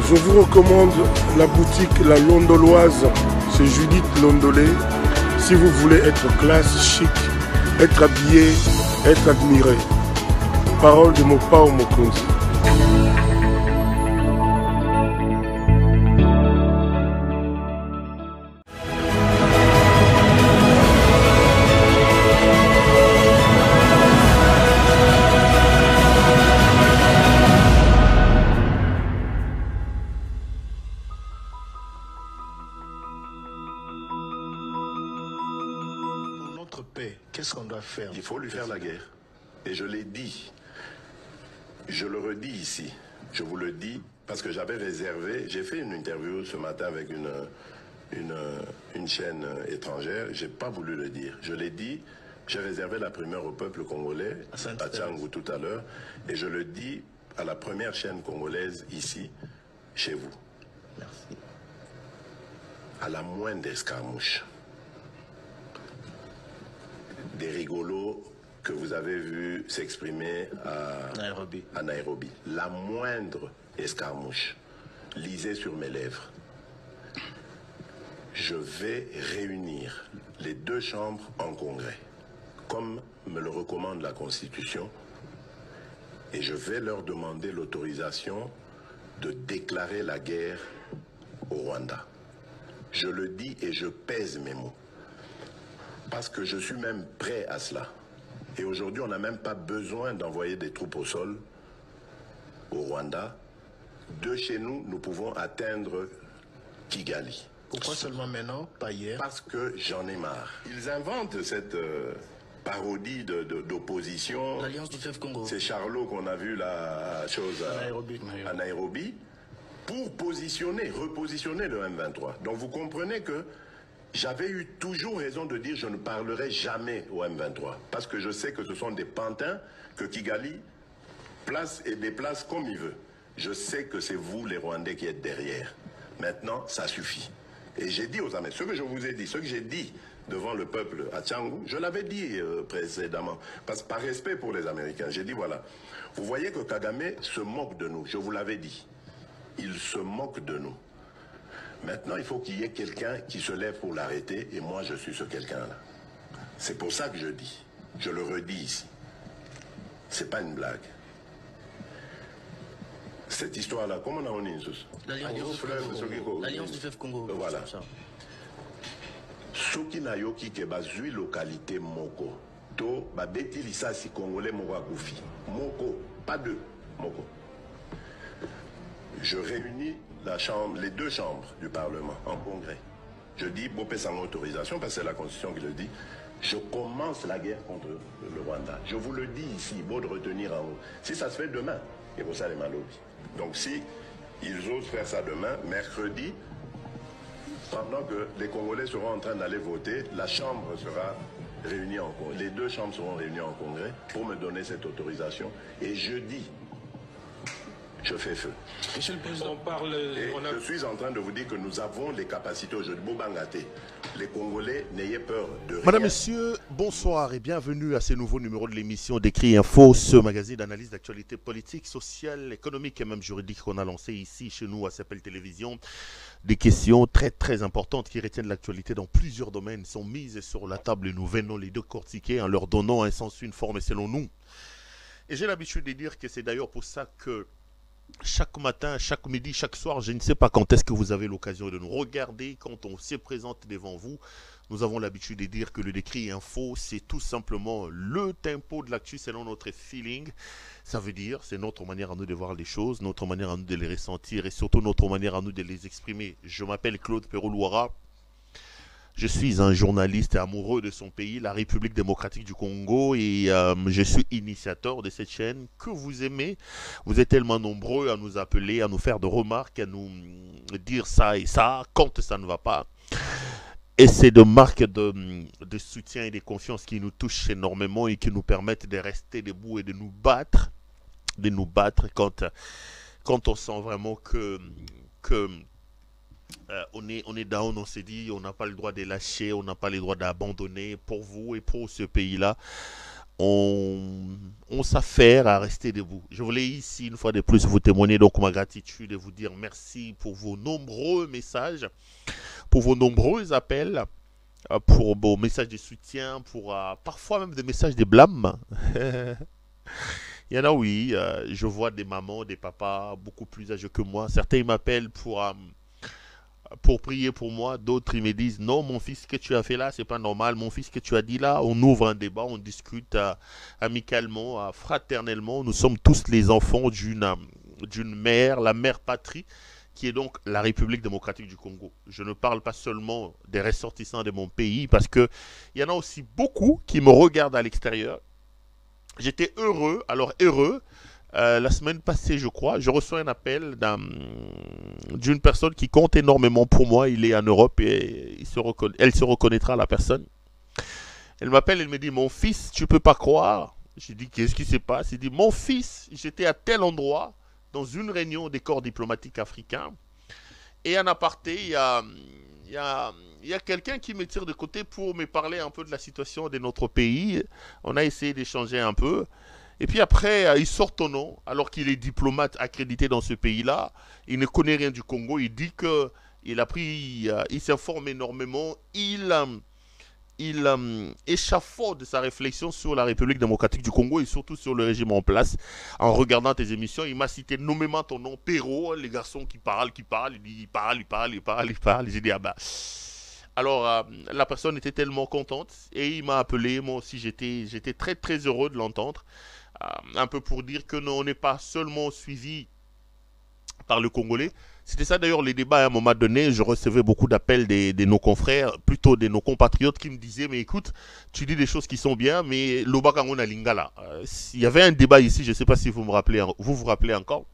Je vous recommande la boutique La Londoloise, c'est Judith Londolé. Si vous voulez être classe, chic, être habillé, être admiré. Parole de Mopao Mokonzi. Qu'est-ce qu'on doit faire? Il faut lui faire la guerre. Et je l'ai dit. Je le redis ici. Je vous le dis parce que j'avais réservé. J'ai fait une interview ce matin avec une chaîne étrangère. J'ai pas voulu le dire. Je l'ai dit. J'ai réservé la primeur au peuple congolais, à Tchangou tout à l'heure. Et je le dis à la première chaîne congolaise ici, chez vous. Merci. À la moindre escarmouche. Des rigolos que vous avez vus s'exprimer à Nairobi. La moindre escarmouche, lisez sur mes lèvres. Je vais réunir les deux chambres en congrès, comme me le recommande la Constitution, et je vais leur demander l'autorisation de déclarer la guerre au Rwanda. Je le dis et je pèse mes mots. Parce que je suis même prêt à cela. Et aujourd'hui, on n'a même pas besoin d'envoyer des troupes au sol au Rwanda. De chez nous, nous pouvons atteindre Kigali. Pourquoi seulement maintenant, pas hier? Parce que j'en ai marre. Ils inventent cette parodie d'opposition. L'Alliance du fleuve Congo. C'est Charlot qu'on a vu la chose à Nairobi pour repositionner le M23. Donc vous comprenez que j'avais eu toujours raison de dire je ne parlerai jamais au M23 parce que je sais que ce sont des pantins que Kigali place et déplace comme il veut. Je sais que c'est vous les Rwandais qui êtes derrière. Maintenant, ça suffit. Et j'ai dit aux Américains, ce que je vous ai dit, ce que j'ai dit devant le peuple à Tchangou, je l'avais dit précédemment, parce que par respect pour les Américains, j'ai dit voilà, vous voyez que Kagame se moque de nous, je vous l'avais dit. Il se moque de nous. Maintenant, il faut qu'il y ait quelqu'un qui se lève pour l'arrêter, et moi, je suis ce quelqu'un-là. C'est pour ça que je dis, je le redis ici. C'est pas une blague. Cette histoire-là, comment on a dit l'Alliance du fleuve Congo. Voilà. Soki na yoki ke bazui localité moko, to babeti lisasi congolais moko akufi. Moko, pas deux, moko. Je réunis les deux chambres du Parlement en congrès. Je dis, Bopé sans autorisation, parce que c'est la Constitution qui le dit, je commence la guerre contre le Rwanda. Je vous le dis ici, beau de retenir en haut. Si ça se fait demain, et vous allez mal lobby. Donc si ils osent faire ça demain, mercredi, pendant que les Congolais seront en train d'aller voter, la Chambre sera réunie en congrès. Les deux chambres seront réunies en congrès pour me donner cette autorisation. Et jeudi, je fais feu. Monsieur le Président, je suis en train de vous dire que nous avons les capacités aujourd'hui. Bobangate, les Congolais, n'ayez peur de rien. Madame, Messieurs, bonsoir et bienvenue à ce nouveau numéro de l'émission d'Écrit Info, ce magazine d'analyse d'actualité politique, sociale, économique et même juridique qu'on a lancé ici chez nous à Sapel Télévision. Des questions très très importantes qui retiennent l'actualité dans plusieurs domaines sont mises sur la table et nous venons les décortiquer en leur donnant un sens, une forme et selon nous. Et j'ai l'habitude de dire que c'est d'ailleurs pour ça que chaque matin, chaque midi, chaque soir, je ne sais pas quand est-ce que vous avez l'occasion de nous regarder, quand on se présente devant vous. Nous avons l'habitude de dire que le Décrit Info, c'est tout simplement le tempo de l'actu selon notre feeling. Ça veut dire, c'est notre manière à nous de voir les choses, notre manière à nous de les ressentir et surtout notre manière à nous de les exprimer. Je m'appelle Claude Perrault-Loira. Je suis un journaliste amoureux de son pays, la République démocratique du Congo, et je suis initiateur de cette chaîne que vous aimez. Vous êtes tellement nombreux à nous appeler, à nous faire de remarques, à nous dire ça et ça, quand ça ne va pas. Et c'est de marques de soutien et de confiance qui nous touchent énormément et qui nous permettent de rester debout et de nous battre quand on sent vraiment que on est down, on s'est dit on n'a pas le droit de lâcher, on n'a pas le droit d'abandonner pour vous et pour ce pays-là. on s'affaire à rester debout. Je voulais ici, une fois de plus, vous témoigner donc ma gratitude et vous dire merci pour vos nombreux messages, pour vos nombreux appels, pour vos messages de soutien, pour parfois même des messages de blâme. Il y en a, oui, je vois des mamans, des papas beaucoup plus âgés que moi. Certains m'appellent pour prier pour moi. D'autres, ils me disent, non, mon fils, ce que tu as fait là, c'est pas normal. Mon fils, ce que tu as dit là, on ouvre un débat, on discute amicalement, fraternellement. Nous sommes tous les enfants d'une mère, la mère patrie, qui est donc la République démocratique du Congo. Je ne parle pas seulement des ressortissants de mon pays, parce qu'il y en a aussi beaucoup qui me regardent à l'extérieur. J'étais heureux, la semaine passée, je crois, je reçois un appel d'une personne qui compte énormément pour moi. Il est en Europe et elle se reconnaîtra, la personne. Elle m'appelle, elle me dit, mon fils, tu peux pas croire. J'ai dit, qu'est-ce qui se passe? Il dit, mon fils, j'étais à tel endroit, dans une réunion des corps diplomatiques africains. Et en aparté, il y a quelqu'un qui me tire de côté pour me parler un peu de la situation de notre pays. On a essayé d'échanger un peu. Et puis après, il sort ton nom, alors qu'il est diplomate accrédité dans ce pays-là. Il ne connaît rien du Congo. Il dit qu'il a pris, il s'informe énormément. Il échafaude sa réflexion sur la République démocratique du Congo et surtout sur le régime en place. En regardant tes émissions, il m'a cité nommément ton nom, Perrault, les garçons qui parlent. Il dit, il parle. J'ai dit, ah bah. Alors, la personne était tellement contente et il m'a appelé. Moi aussi, j'étais très, très heureux de l'entendre. Un peu pour dire que non, on n'est pas seulement suivi par le Congolais. C'était ça d'ailleurs les débats à un moment donné. Je recevais beaucoup d'appels de nos confrères, plutôt de nos compatriotes qui me disaient, mais écoute, tu dis des choses qui sont bien, mais l'Obakango na Lingala. Il y avait un débat ici, je ne sais pas si vous vous rappelez encore.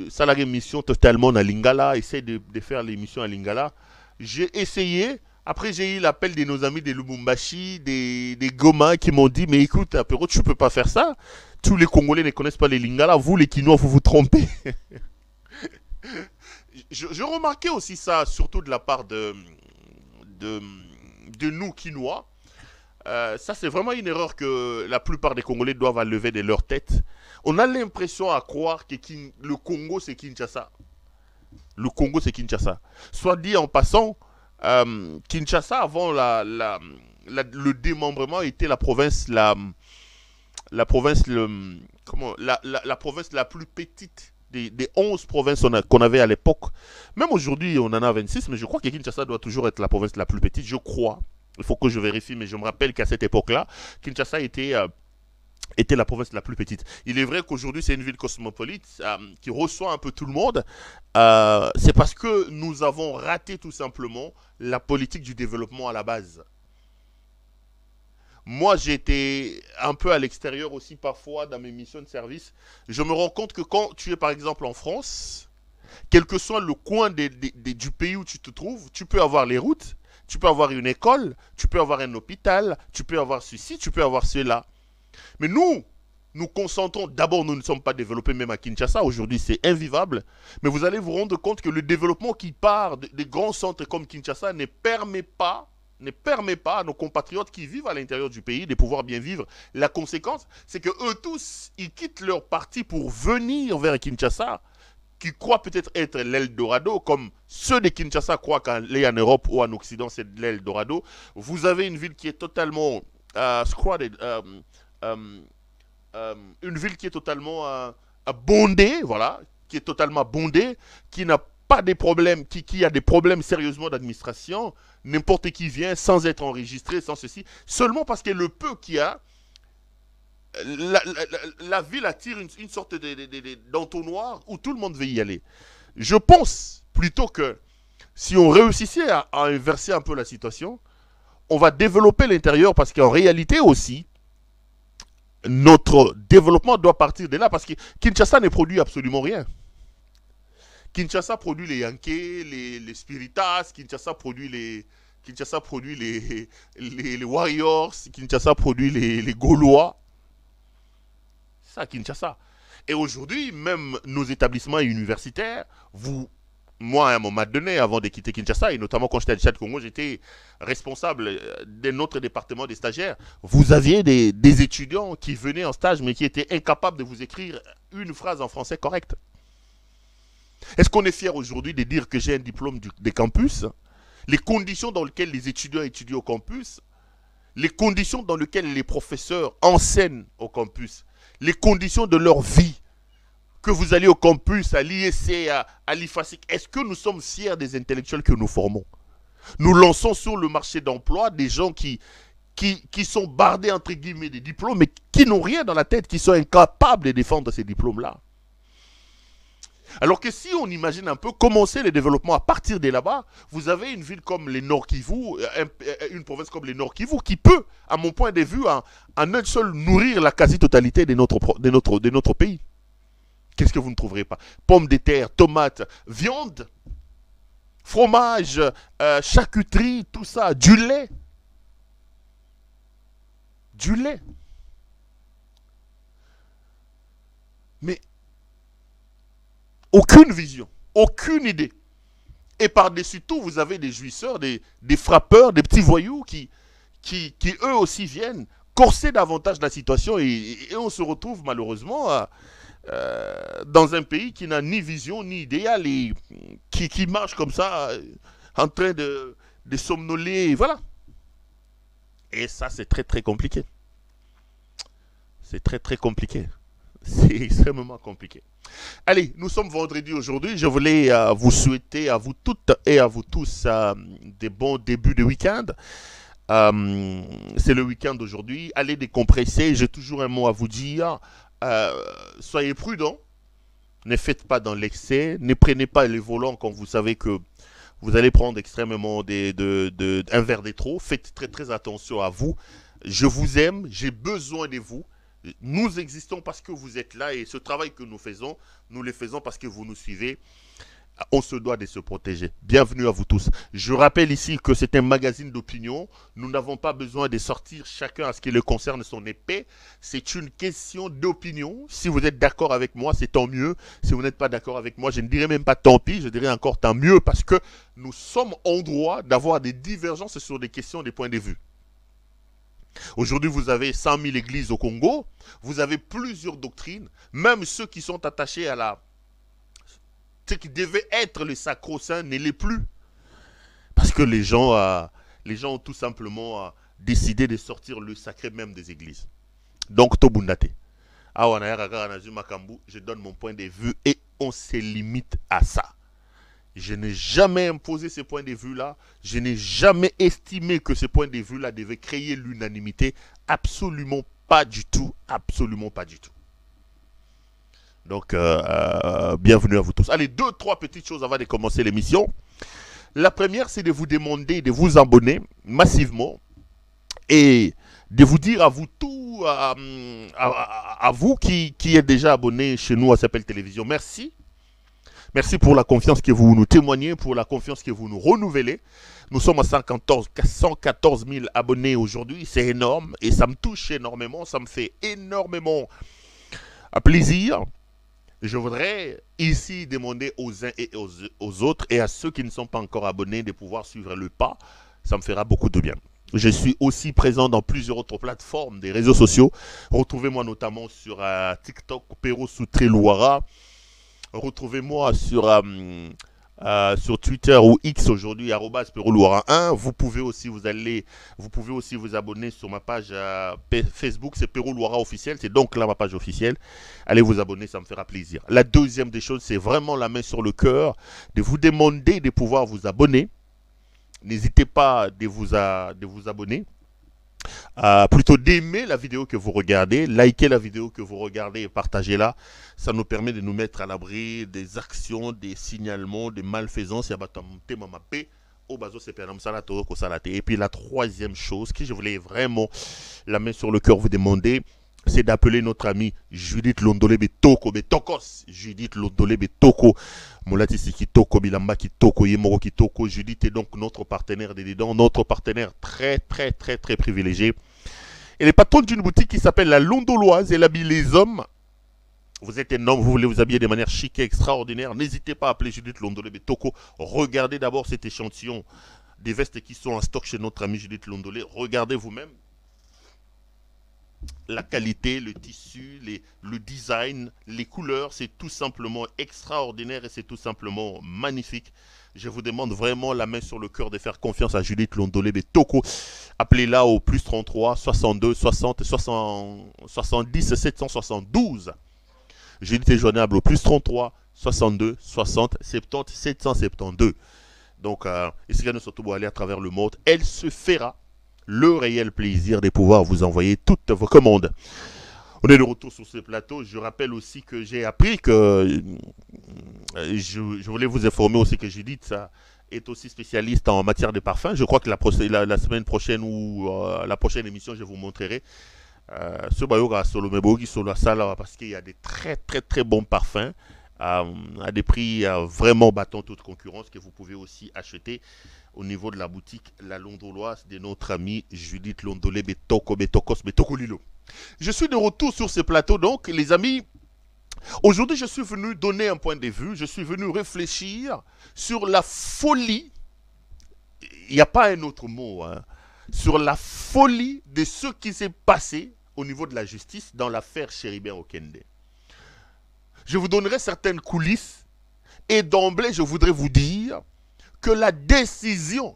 Ça la émission totalement à Lingala, essaye de faire l'émission à Lingala. J'ai essayé. Après, j'ai eu l'appel de nos amis de Lubumbashi, des Goma qui m'ont dit, mais écoute, Apéro, tu ne peux pas faire ça. Tous les Congolais ne connaissent pas les Lingala. Vous, les Kinois, vous vous trompez. Je remarquais aussi ça, surtout de la part de nous, Kinois. Ça, c'est vraiment une erreur que la plupart des Congolais doivent lever de leur tête. On a l'impression à croire que le Congo, c'est Kinshasa. Le Congo, c'est Kinshasa. Soit dit en passant, Kinshasa, avant le démembrement, était la province la province la plus petite des 11 provinces qu'on avait à l'époque. Même aujourd'hui, on en a 26, mais je crois que Kinshasa doit toujours être la province la plus petite, je crois. Il faut que je vérifie, mais je me rappelle qu'à cette époque-là, Kinshasa était la province la plus petite. Il est vrai qu'aujourd'hui, c'est une ville cosmopolite qui reçoit un peu tout le monde. C'est parce que nous avons raté tout simplement la politique du développement à la base. Moi, j'étais un peu à l'extérieur aussi parfois dans mes missions de service. Je me rends compte que quand tu es par exemple en France, quel que soit le coin du pays où tu te trouves, tu peux avoir les routes, tu peux avoir une école, tu peux avoir un hôpital, tu peux avoir ceci, tu peux avoir cela. Mais nous concentrons, d'abord nous ne sommes pas développés même à Kinshasa, aujourd'hui c'est invivable, mais vous allez vous rendre compte que le développement qui part des grands centres comme Kinshasa ne permet pas à nos compatriotes qui vivent à l'intérieur du pays de pouvoir bien vivre. La conséquence, c'est que eux tous, ils quittent leur parti pour venir vers Kinshasa, qui croient peut-être être l'Eldorado, comme ceux de Kinshasa croient qu'aller en Europe ou en Occident, c'est l'Eldorado. Vous avez une ville qui est totalement squatted, une ville qui est totalement bondée, voilà, qui est totalement bondée, qui n'a pas des problèmes, qui a des problèmes sérieusement d'administration. N'importe qui vient sans être enregistré, sans ceci, seulement parce que le peu qu'il y a, la ville attire une sorte d'entonnoir où tout le monde veut y aller. Je pense plutôt que si on réussissait à inverser un peu la situation, on va développer l'intérieur parce qu'en réalité aussi, notre développement doit partir de là parce que Kinshasa ne produit absolument rien. Kinshasa produit les Yankee, les Spiritas, Kinshasa produit les Warriors, Kinshasa produit les Gaulois. C'est ça, Kinshasa. Et aujourd'hui, même nos établissements universitaires, vous moi, à un moment donné, avant de quitter Kinshasa, et notamment quand j'étais à Tchad Congo, j'étais responsable de notre département des stagiaires. Vous aviez des étudiants qui venaient en stage, mais qui étaient incapables de vous écrire une phrase en français correcte. Est-ce qu'on est fier aujourd'hui de dire que j'ai un diplôme des campus? Les conditions dans lesquelles les étudiants étudient au campus, les conditions dans lesquelles les professeurs enseignent au campus, les conditions de leur vie, que vous allez au campus, à l'IEC, à l'IFASIC, est-ce que nous sommes fiers des intellectuels que nous formons? Nous lançons sur le marché d'emploi des gens qui sont bardés entre guillemets des diplômes, mais qui n'ont rien dans la tête, qui sont incapables de défendre ces diplômes-là. Alors que si on imagine un peu commencer le développement à partir de là-bas, vous avez une ville comme les Nord Kivu, une province comme les Nord Kivu, qui peut, à mon point de vue, en un seul nourrir la quasi-totalité de notre pays. Qu'est-ce que vous ne trouverez pas? Pommes de terre, tomates, viande, fromage, charcuterie, tout ça, du lait. Du lait. Mais aucune vision, aucune idée. Et par-dessus tout, vous avez des jouisseurs, des frappeurs, des petits voyous qui eux aussi viennent corser davantage la situation et on se retrouve malheureusement dans un pays qui n'a ni vision ni idéal et qui marche comme ça en train de somnoler, voilà. Et ça, c'est très très compliqué. C'est très très compliqué. C'est extrêmement compliqué. Allez, nous sommes vendredi aujourd'hui. Je voulais vous souhaiter à vous toutes et à vous tous des bons débuts de week-end. C'est le week-end d'aujourd'hui. Allez décompresser. J'ai toujours un mot à vous dire. Soyez prudents. Ne faites pas dans l'excès. Ne prenez pas les volants quand vous savez que vous allez prendre extrêmement un verre de trop. Faites très très attention à vous. Je vous aime. J'ai besoin de vous. Nous existons parce que vous êtes là et ce travail que nous le faisons parce que vous nous suivez. On se doit de se protéger. Bienvenue à vous tous. Je rappelle ici que c'est un magazine d'opinion. Nous n'avons pas besoin de sortir chacun à ce qui le concerne son épée. C'est une question d'opinion. Si vous êtes d'accord avec moi, c'est tant mieux. Si vous n'êtes pas d'accord avec moi, je ne dirais même pas tant pis. Je dirais encore tant mieux parce que nous sommes en droit d'avoir des divergences sur des questions, des points de vue. Aujourd'hui, vous avez 100 000 églises au Congo, vous avez plusieurs doctrines, même ceux qui sont attachés à ce qui devait être le sacro-saint ne l'est plus. Parce que les gens ont tout simplement décidé de sortir le sacré même des églises. Donc, Tobundate. Je donne mon point de vue et on se limite à ça. Je n'ai jamais imposé ce point de vue-là. Je n'ai jamais estimé que ce point de vue-là devait créer l'unanimité. Absolument pas du tout. Absolument pas du tout. Donc, bienvenue à vous tous. Allez, 2-3 petites choses avant de commencer l'émission. La première, c'est de vous demander de vous abonner massivement et de vous dire à vous tous, à vous qui êtes déjà abonnés chez nous à Sapel Télévision, merci. Merci pour la confiance que vous nous témoignez, pour la confiance que vous nous renouvelez. Nous sommes à 114 000 abonnés aujourd'hui. C'est énorme et ça me touche énormément. Ça me fait énormément plaisir. Je voudrais ici demander aux uns et aux autres et à ceux qui ne sont pas encore abonnés de pouvoir suivre le pas. Ça me fera beaucoup de bien. Je suis aussi présent dans plusieurs autres plateformes des réseaux sociaux. Retrouvez-moi notamment sur TikTok, Pero Soutré Louara. Retrouvez-moi sur Twitter ou X aujourd'hui, @PeroLouara1. Vous pouvez aussi vous abonner sur ma page Facebook, c'est Pero Louara officiel, c'est donc là ma page officielle. Allez vous abonner, ça me fera plaisir. La deuxième des choses, c'est vraiment la main sur le cœur, de vous demander de pouvoir vous abonner. N'hésitez pas de vous abonner. Plutôt d'aimer la vidéo que vous regardez, liker la vidéo que vous regardez et partagez-la. Ça nous permet de nous mettre à l'abri des actions, des signalements, des malfaisances. Et puis la troisième chose que je voulais vraiment la main sur le cœur vous demander, c'est d'appeler notre ami Judith Londolé Betoko, Betokos, Judith Londolé Betoko, Molatisi Kitoko, Bilamba Kitoko, Yemoro Kitoko. Judith est donc notre partenaire dedans, notre partenaire très très très très privilégié. Elle est patronne d'une boutique qui s'appelle La Londoloise. Elle habille les hommes Vous êtes un homme, vous voulez vous habiller de manière chic et extraordinaire. N'hésitez pas à appeler Judith Londolé Betoko. Regardez d'abord cet échantillon des vestes qui sont en stock chez notre ami Judith Londolé. Regardez vous-même la qualité, le tissu, le design, les couleurs. C'est tout simplement extraordinaire et c'est tout simplement magnifique. Je vous demande vraiment la main sur le cœur de faire confiance à Judith Londolé Betoko. Appelez-la au plus 33 62 60 70 772. Judith est joignable au plus 33 62 60 70 772. Donc, ici, nous sommes aller à travers le monde. Elle se fera le réel plaisir de pouvoir vous envoyer toutes vos commandes. On est de retour sur ce plateau. Je rappelle aussi que j'ai appris que je voulais vous informer aussi que Judith est aussi spécialiste en matière de parfums. Je crois que la semaine prochaine ou la prochaine émission, je vous montrerai ce bayoga Solomé Bogi sur la salle parce qu'il y a des très bons parfums à des prix vraiment battant toute concurrence que vous pouvez aussi acheter au niveau de la boutique La Londoloise de notre ami Judith Londolé Betoko Lilo. Je suis de retour sur ce plateau donc les amis. Aujourd'hui je suis venu donner un point de vue, je suis venu réfléchir sur la folie, il n'y a pas un autre mot, hein, sur la folie de ce qui s'est passé au niveau de la justice dans l'affaire Chéribin Okende. Je vous donnerai certaines coulisses et d'emblée je voudrais vous dire que la décision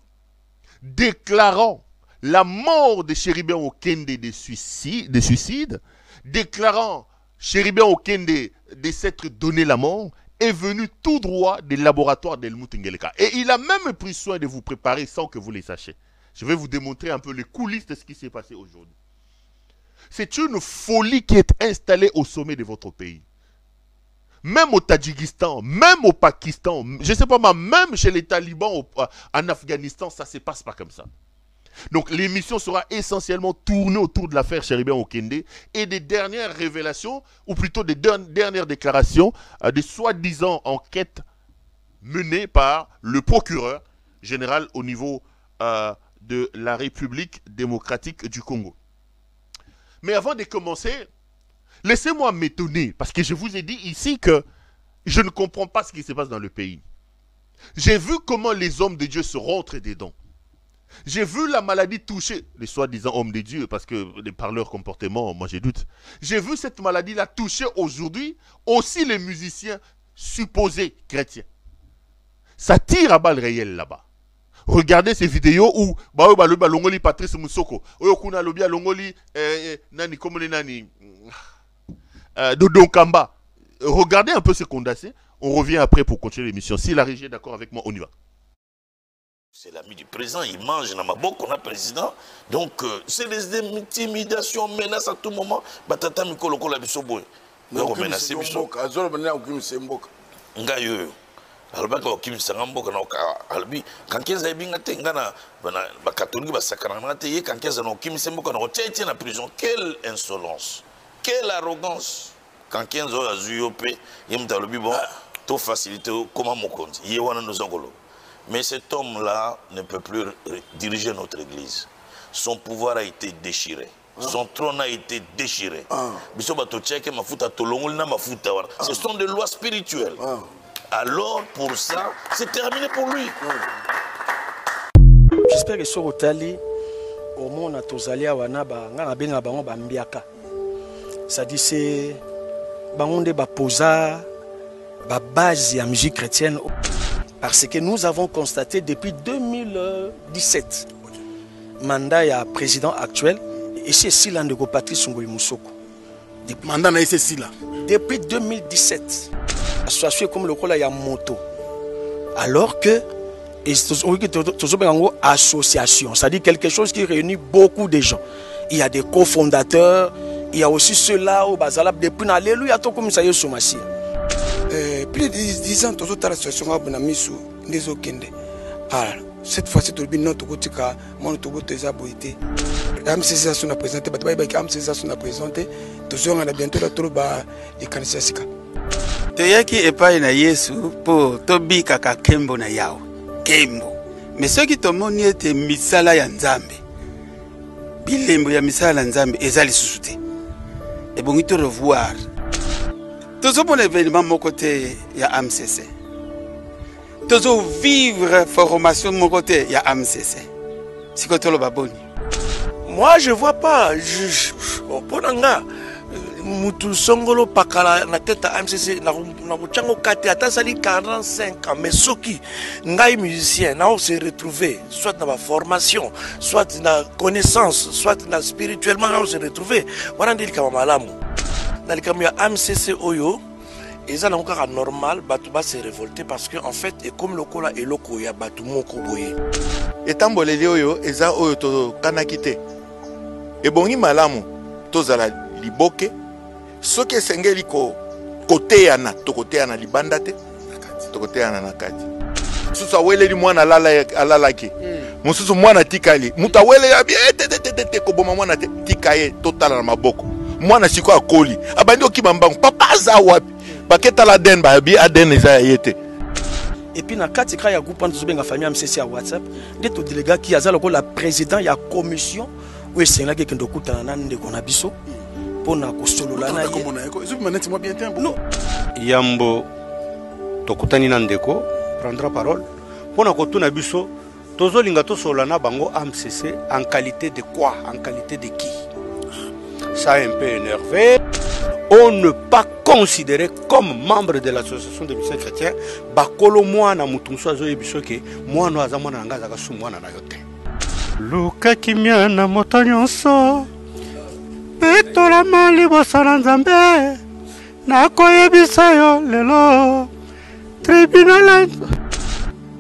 déclarant la mort de Chéribin Okende de suicide, déclarant Chéribin Okende de s'être donné la mort, est venu tout droit des laboratoires d'Helmut Ngeleka. Et il a même pris soin de vous préparer sans que vous les sachiez. Je vais vous démontrer un peu les coulisses de ce qui s'est passé aujourd'hui. C'est une folie qui est installée au sommet de votre pays. Même au Tadjikistan, même au Pakistan, je ne sais pas, même chez les talibans en Afghanistan, ça ne se passe pas comme ça. Donc l'émission sera essentiellement tournée autour de l'affaire Chéribin Okende et des dernières révélations, ou plutôt des dernières déclarations des soi-disant enquêtes menées par le procureur général au niveau de la République démocratique du Congo. Mais avant de commencer, laissez-moi m'étonner, parce que je vous ai dit ici que je ne comprends pas ce qui se passe dans le pays. J'ai vu comment les hommes de Dieu se rentrent dedans. J'ai vu la maladie toucher les soi-disant hommes de Dieu, parce que par leur comportement, moi j'ai doute. J'ai vu cette maladie-là toucher aujourd'hui aussi les musiciens supposés chrétiens. Ça tire à balles réelles là-bas. Regardez ces vidéos où Longoli Patrice Moussoko, Oyokuna Lobia Longoli Nani Komone Nani Dodon Kamba. Regardez un peu ce condensé. On revient après pour continuer l'émission. Si la régie est d'accord avec moi, on y va. C'est l'ami du président, il mange dans ma boque, on a président. Donc, c'est des intimidations, menaces à tout moment. Batata Mikolo Kola Bisoboy. Donc, menacé Bisoboy. Ngayo. Albaka Okim Sangambo, Albi, Kankeza Bingate, Ngana, Bakatoni, Basakaranate, Kankeza Okim Semboka, on tient en prison. Quelle insolence, quelle arrogance. Kankenzo Azuyopé, Yemtalobi, bon, tout facilité, comment mon compte, Yewana nous Angolo. Mais cet homme-là ne peut plus diriger notre église. Son pouvoir a été déchiré. Son trône a été déchiré. Ce sont des lois spirituelles. Alors, pour ça, c'est terminé pour lui. J'espère que sur Otali, au monde à Tozalia, ça dit c'est Bangonde Baposa, base de la musique chrétienne. Parce que nous avons constaté depuis 2017, mandat ya président actuel, et c'est Sila Ndeko Patrice Ngoi Moussoko. Mandat na Sila. Depuis 2017, association comme le Kola ya moto. Alors que association, c'est-à-dire quelque chose qui réunit beaucoup de gens. Il y a des cofondateurs, il y a aussi ceux-là au Bazalab depuis Alléluia, tout comme ça y est sur Massia. Plus de 10 ans, toute la situation a été mise sur Okende. Cette fois-ci, tout le monde a été présenté. L'AMCC a présenté, l'AMCC a présenté, tout le monde a bientôt les candidatures. Toyaki epai na Yesu po tobi kaka kembo na yao. Kembo. Mais ceux qui tomoni ete misala ya Nzambe. Bilembo ya misala ya Nzambe ezali susute. Et bon, il te revoir. Toujours mon événement, mon côté, il y a AMCC. Toujours vivre formation de mon côté, il y a AMCC. Si côté le baboni. Moi, je vois pas. Ponanga, Moutou Songolo Pakala, na tête à AMCC, na Mouchango Kate, à Tassali 45 ans, mais ceux qui, n'aïe musicien, on se retrouver, soit dans la formation, soit dans la connaissance, soit dans spirituellement, on se retrouver. Voilà, on dit que malamu. Dans le cas où AMCC Oyo, et ça, encore normal, Batouba s'est révolté parce que, en fait, et comme le cola et le koya, Batoumo Koboye. Et tamboleli oyo, et ça, oyo to kanakite. Et bongi malamu, to zala liboke, ce qui est sengeli ko côté yana, to côté yana libandate, to côté yana nakati. Susa wele li mwana alalaki. Mususu mwana tikali. Muta wele ya bi te ko boma mwana tikaye total na maboko. Mwana siko akoli. Abandi okibambangu. Papa za wapi? Baketa la den ba bi aden eza yete. Et puis, dans le cas de la groupe de famille MCC à WhatsApp, il y a des délégats qui sont la président, il y a la commission, où c'est là qu'il y a des gens pour na solo la na Yambo tokutani na ndeko prendra parole pour na kotuna biso tozolinga to solana bango MCC en qualité de quoi, en qualité de qui? Ça a un peu énervé. On ne pas considéré comme membre de l'association des musiciens chrétiens bakolo mwana mutumso azo yebiso ke mwana azamwana nanga zaka su mwana na yote luka kimya na moto nyonso petola mali bosala nzambe nakoyebisa yo lelo tribunal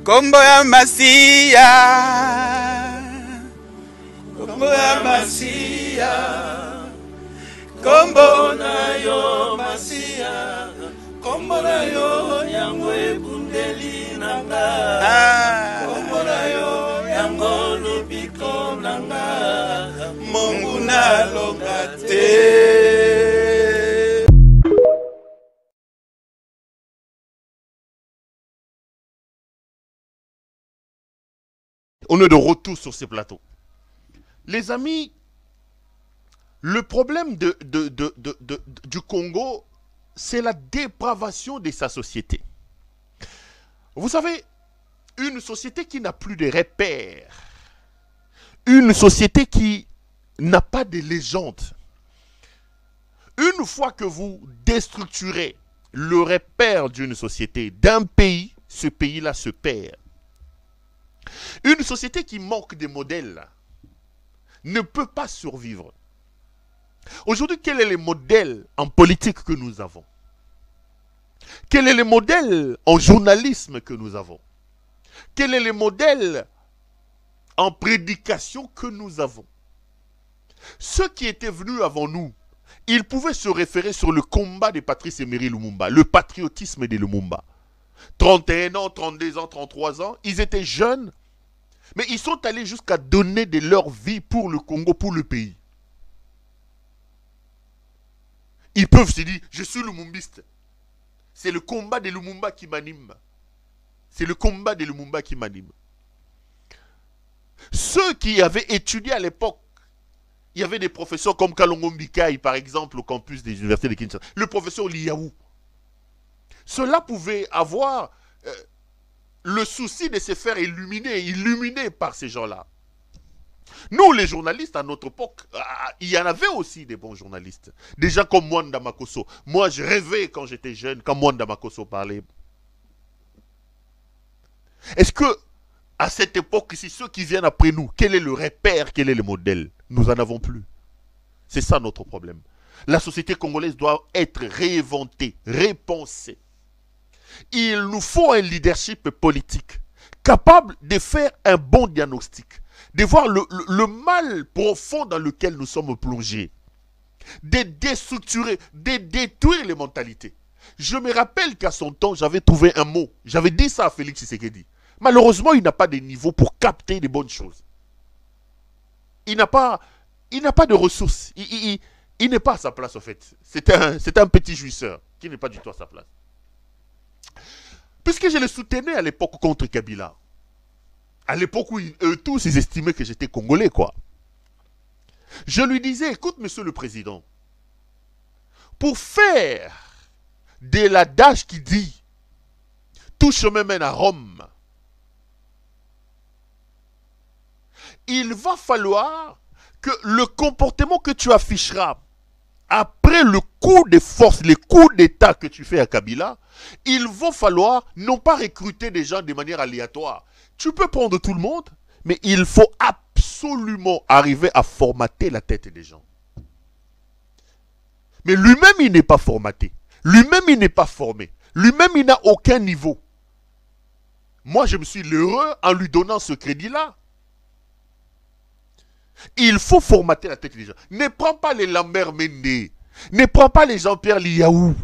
kombo ya Masia, kombo ya Masia, kombo na yo Masia, kombo na yo yango ebundeli nanga, kombo na yo yango lobiko nanga, Mungu na longate. On est de retour sur ces plateaux. Les amis, le problème du Congo, c'est la dépravation de sa société. Vous savez, une société qui n'a plus de repères, une société qui n'a pas de légende, une fois que vous déstructurez le repère d'une société, d'un pays, ce pays-là se perd. Une société qui manque de modèles ne peut pas survivre. Aujourd'hui, quel est le modèle en politique que nous avons? Quel est le modèle en journalisme que nous avons? Quel est le modèle en prédication que nous avons? Ceux qui étaient venus avant nous, ils pouvaient se référer sur le combat de Patrice Emery Lumumba, le patriotisme de Lumumba. 31 ans, 32 ans, 33 ans, ils étaient jeunes, mais ils sont allés jusqu'à donner de leur vie pour le Congo, pour le pays. Ils peuvent se dire, je suis lumumbiste. C'est le combat de Lumumba qui m'anime. C'est le combat de Lumumba qui m'anime. Ceux qui avaient étudié à l'époque, il y avait des professeurs comme Kalongo Mbikai, par exemple, au campus des universités de Kinshasa. Le professeur Liaou. Cela pouvait avoir le souci de se faire illuminer par ces gens-là. Nous, les journalistes, à notre époque, il y en avait aussi des bons journalistes. Des gens comme Mwanda Makosso. Moi, je rêvais quand j'étais jeune, quand Mwanda Makosso parlait. Est-ce que, à cette époque, ici, ceux qui viennent après nous, quel est le repère, quel est le modèle? Nous n'en avons plus. C'est ça notre problème. La société congolaise doit être réinventée, repensée. Il nous faut un leadership politique capable de faire un bon diagnostic, de voir le mal profond dans lequel nous sommes plongés, de déstructurer, de détruire les mentalités. Je me rappelle qu'à son temps, j'avais trouvé un mot. J'avais dit ça à Félix Tshisekedi. Malheureusement, il n'a pas de niveau pour capter les bonnes choses. Il n'a pas de ressources. Il n'est pas à sa place, en fait. C'est un petit jouisseur qui n'est pas du tout à sa place. Puisque je le soutenais à l'époque contre Kabila. À l'époque où eux tous, ils estimaient que j'étais congolais, quoi. Je lui disais, écoute, monsieur le président, pour faire de l'adage qui dit tout chemin mène à Rome. Il va falloir que le comportement que tu afficheras après le coup de force, les coups d'État que tu fais à Kabila, il va falloir non pas recruter des gens de manière aléatoire. Tu peux prendre tout le monde, mais il faut absolument arriver à formater la tête des gens. Mais lui-même, il n'est pas formaté. Lui-même, il n'est pas formé. Lui-même, il n'a aucun niveau. Moi, je me suis l'heureux en lui donnant ce crédit-là. Il faut formater la tête des gens. Ne prends pas les Lambert Mende. Ne prends pas les Jean-Pierre Liaou.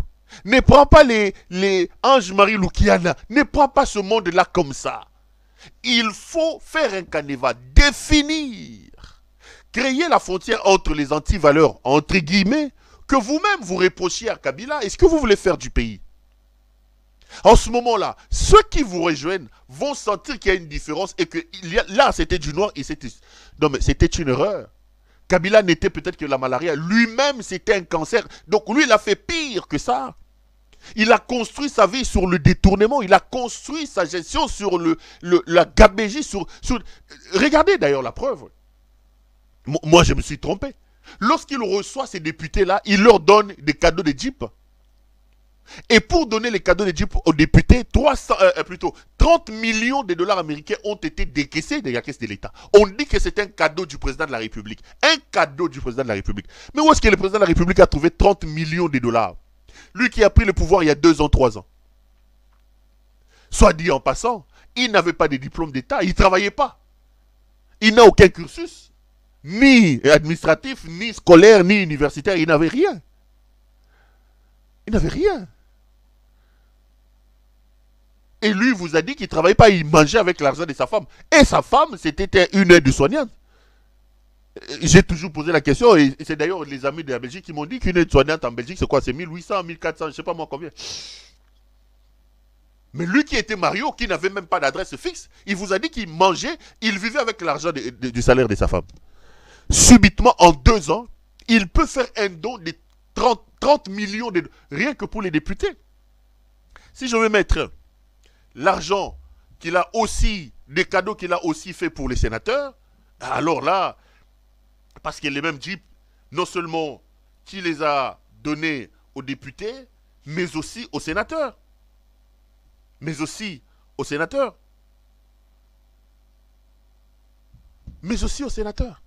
Ne prends pas les Ange-Marie Lukiana. Ne prends pas ce monde-là comme ça. Il faut faire un canevas, définir, créer la frontière entre les antivaleurs, entre guillemets, que vous-même vous reprochiez à Kabila. Est-ce que vous voulez faire du pays? En ce moment-là, ceux qui vous rejoignent vont sentir qu'il y a une différence et que là, c'était du noir et c'était... Non, mais c'était une erreur. Kabila n'était peut-être que la malaria. Lui-même, c'était un cancer. Donc, lui, il a fait pire que ça. Il a construit sa vie sur le détournement. Il a construit sa gestion sur la gabégie. Regardez d'ailleurs la preuve. Moi, je me suis trompé. Lorsqu'il reçoit ces députés-là, il leur donne des cadeaux de Jeep. Et pour donner les cadeaux de Jeep aux députés, 30 millions de dollars américains ont été décaissés de la caisse de l'État. On dit que c'est un cadeau du président de la République. Un cadeau du président de la République. Mais où est-ce que le président de la République a trouvé 30 millions de dollars? Lui qui a pris le pouvoir il y a 2 ans, 3 ans. Soit dit en passant, il n'avait pas de diplôme d'État, il ne travaillait pas. Il n'a aucun cursus, ni administratif, ni scolaire, ni universitaire, il n'avait rien. Il n'avait rien. Et lui vous a dit qu'il ne travaillait pas, il mangeait avec l'argent de sa femme. Et sa femme, c'était une aide-soignante. J'ai toujours posé la question, et c'est d'ailleurs les amis de la Belgique qui m'ont dit qu'une aide-soignante en Belgique, c'est quoi? C'est 1800, 1400, je ne sais pas moi combien. Mais lui qui était Mario, qui n'avait même pas d'adresse fixe, il vous a dit qu'il mangeait, il vivait avec l'argent du salaire de sa femme. Subitement, en 2 ans, il peut faire un don de 30 millions de... rien que pour les députés. Si je veux mettre l'argent qu'il a aussi, des cadeaux qu'il a aussi fait pour les sénateurs, alors là, parce que les mêmes Jeep, non seulement qui les a donnés aux députés, mais aussi aux sénateurs. Mais aussi aux sénateurs. Mais aussi aux sénateurs.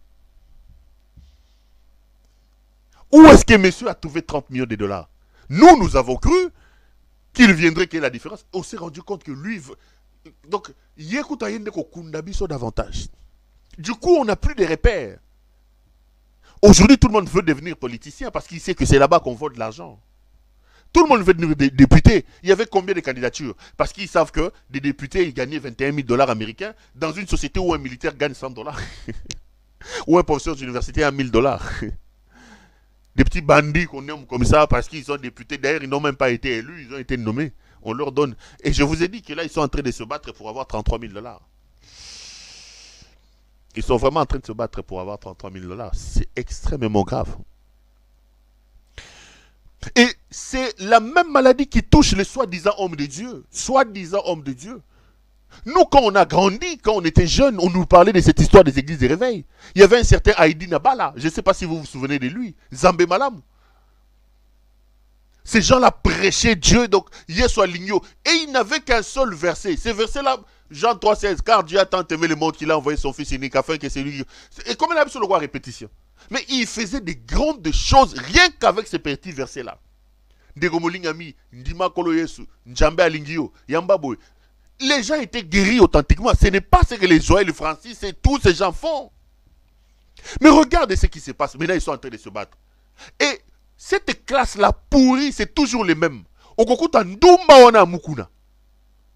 Où est-ce que monsieur a trouvé 30 millions de dollars? Nous avons cru qu'il viendrait qu'il y ait la différence. On s'est rendu compte que lui... Donc, davantage. Du coup, on n'a plus de repères. Aujourd'hui, tout le monde veut devenir politicien parce qu'il sait que c'est là-bas qu'on vole de l'argent. Tout le monde veut devenir député. Il y avait combien de candidatures? Parce qu'ils savent que des députés, ils gagnaient 21 000 dollars américains dans une société où un militaire gagne 100 dollars. Ou un professeur d'université a 1000 dollars. Des petits bandits qu'on nomme comme ça parce qu'ils sont députés. D'ailleurs, ils n'ont même pas été élus, ils ont été nommés. On leur donne. Et je vous ai dit que là, ils sont en train de se battre pour avoir 33 000 dollars. Ils sont vraiment en train de se battre pour avoir 33 000 dollars. C'est extrêmement grave. Et c'est la même maladie qui touche les soi-disant hommes de Dieu. Soi-disant hommes de Dieu. Nous, quand on a grandi, quand on était jeunes, on nous parlait de cette histoire des églises de réveil. Il y avait un certain Haïdi Nabala. Je ne sais pas si vous vous souvenez de lui. Zambé Malam. Ces gens-là prêchaient Dieu, donc Yesu Aligno. Et il n'avait qu'un seul verset. Ce verset-là, Jean 3,16, car Dieu a tant aimé le monde qu'il a envoyé son fils unique afin que c'est lui. Et comme il a sur le roi répétition. Mais il faisait des grandes choses rien qu'avec ces petits versets-là. Ndegomolingami, Ndima Kolo Yesu, Njambe Alingio, Yambaboy. Les gens étaient guéris authentiquement. Ce n'est pas ce que les Joël, les Francis, c'est tous ces gens font. Mais regardez ce qui se passe. Maintenant, ils sont en train de se battre. Et cette classe-là pourrie, c'est toujours les mêmes. Okokuta ndumba wana mukuna.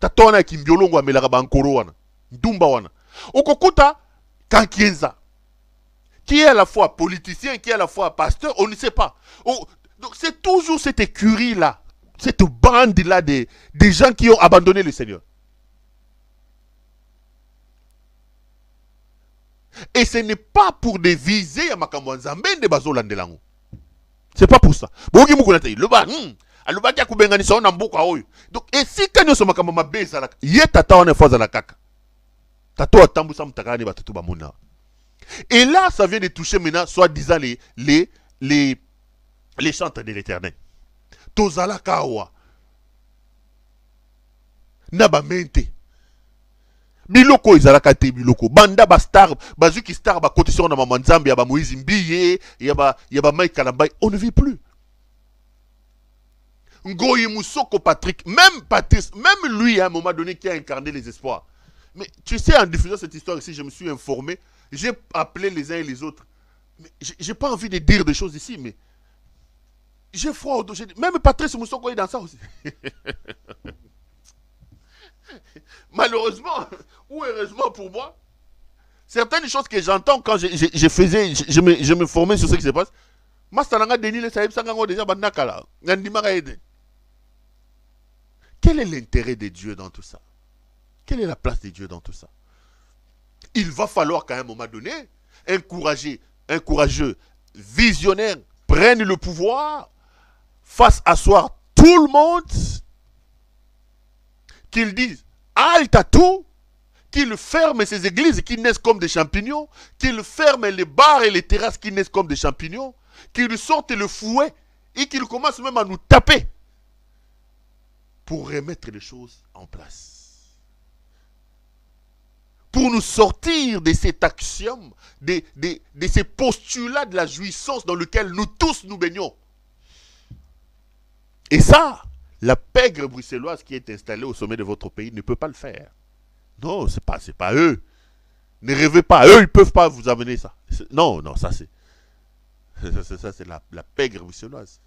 Tatona kimbiolongo amelaka bankoro wana. Ndumba wana. Okokuta Kankienza. Qui est à la fois politicien, qui est à la fois pasteur, on ne sait pas. Donc c'est toujours cette écurie-là. Cette bande-là des gens qui ont abandonné le Seigneur. Et ce n'est pas pour des visées à Makambo Nzambe de Bazo Landelango. C'est pas pour ça. alobaki akubenganisa na mboka oyo. Donc esika nyonso makambo mabe ezalaka ye tata wana fois la kaka tato atambusa mutaka ne batutu bamona. Et là ça vient de toucher maintenant soi-disant les chantres de l'Éternel. Tozala kawa na ba mente biloko ezalaka te biloko banda ba star bazuki star ba cotisation na mama Nzambe ya ba Moïse Mbiye ya ba Mike Kalambai, on ne vit plus. Ngoyi Moussoko Patrick, même Patrice, même lui à un moment donné qui a incarné les espoirs. Mais tu sais, en diffusant cette histoire ici, je me suis informé, j'ai appelé les uns et les autres. Mais j'ai pas envie de dire des choses ici, mais j'ai froid au dos. Même Patrice Moussoko est dans ça aussi. Malheureusement, ou heureusement pour moi, certaines choses que j'entends quand je me formais sur ce qui se passe, quel est l'intérêt de Dieu dans tout ça? Quelle est la place de Dieu dans tout ça? Il va falloir qu'à un moment donné, un courageux visionnaire prenne le pouvoir, fasse asseoir tout le monde, qu'il dise halte à tout, qu'il ferme ses églises qui naissent comme des champignons, qu'il ferme les bars et les terrasses qui naissent comme des champignons, qu'il sorte le fouet et qu'il commence même à nous taper pour remettre les choses en place. Pour nous sortir de cet axiome, de ces postulats de la jouissance dans lequel nous tous nous baignons. Et ça, la pègre bruxelloise qui est installée au sommet de votre pays ne peut pas le faire. Non, c'est pas eux. Ne rêvez pas, eux, ils ne peuvent pas vous amener ça. Non, ça c'est... Ça, c'est la pègre bruxelloise.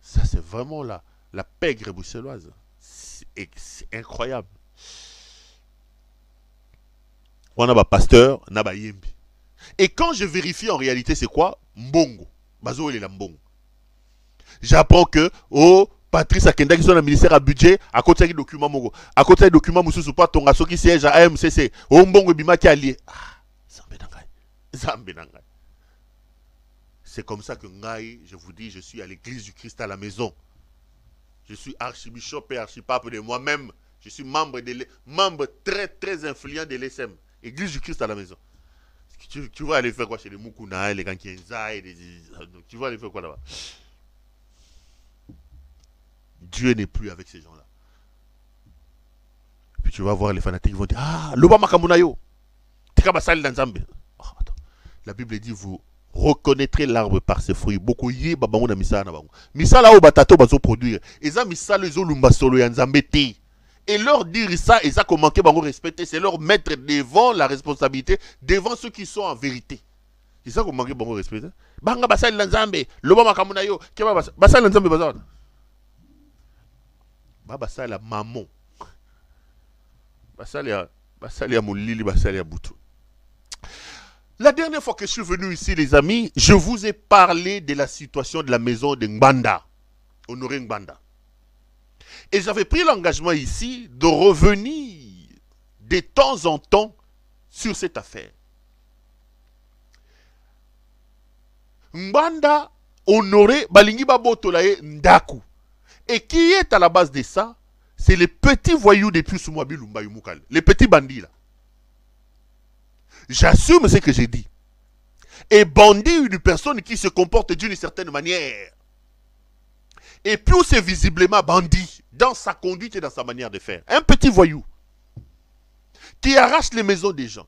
Ça, c'est vraiment la pègre bruxelloise. C'est incroyable. On a un pasteur, on a un yembi. Et quand je vérifie en réalité, c'est quoi? Mbongo. Bazo, il est là, Mbongo. J'apprends que, Patrice Akenda qui sont dans le ministère à budget, à côté de document Mogo. À côté de document Moussou pas ton asso qui siège à AMCC. Mbongo Bima qui est allié. C'est comme ça que Ngaï, je vous dis, je suis à l'église du Christ à la maison. Je suis archibishop et archipape de moi-même. Je suis membre très très influent de l'ESM. Église du Christ à la maison. Tu vas aller faire quoi chez les Mukuna, les Gankienza, tu vas aller faire quoi là-bas? Dieu n'est plus avec ces gens-là. Puis tu vas voir les fanatiques qui vont dire ah, Lobama Kamunayo. La Bible dit vous reconnaîtrez l'arbre par ses fruits. Beaucoup y babamou na misala na bango. Misala o batato bazo produire. Eza misala ezo lumba solo ya Nzambe te. Et leur dire ça, et ça qu'on manquait bango respecter, c'est leur mettre devant la responsabilité, devant ceux qui sont en vérité. C'est ça qu'on manquait bango respecter. Banga basali na Nzambe, Lobama Kamunayo, keba basali na Nzambe bazana. Basali ya maman. Basali ya molili, basali ya butu. La dernière fois que je suis venu ici, les amis, je vous ai parlé de la situation de la maison de Ngbanda, Honoré Ngbanda. Et j'avais pris l'engagement ici de revenir de temps en temps sur cette affaire. Ngbanda, Honoré, Balingi Babotolaye Ndaku. Et qui est à la base de ça? C'est les petits voyous depuis Soumouabi Lumba Yumukal. Les petits bandits là. J'assume ce que j'ai dit. Et bandit, une personne qui se comporte d'une certaine manière. Et puis c'est visiblement bandit dans sa conduite et dans sa manière de faire. Un petit voyou qui arrache les maisons des gens,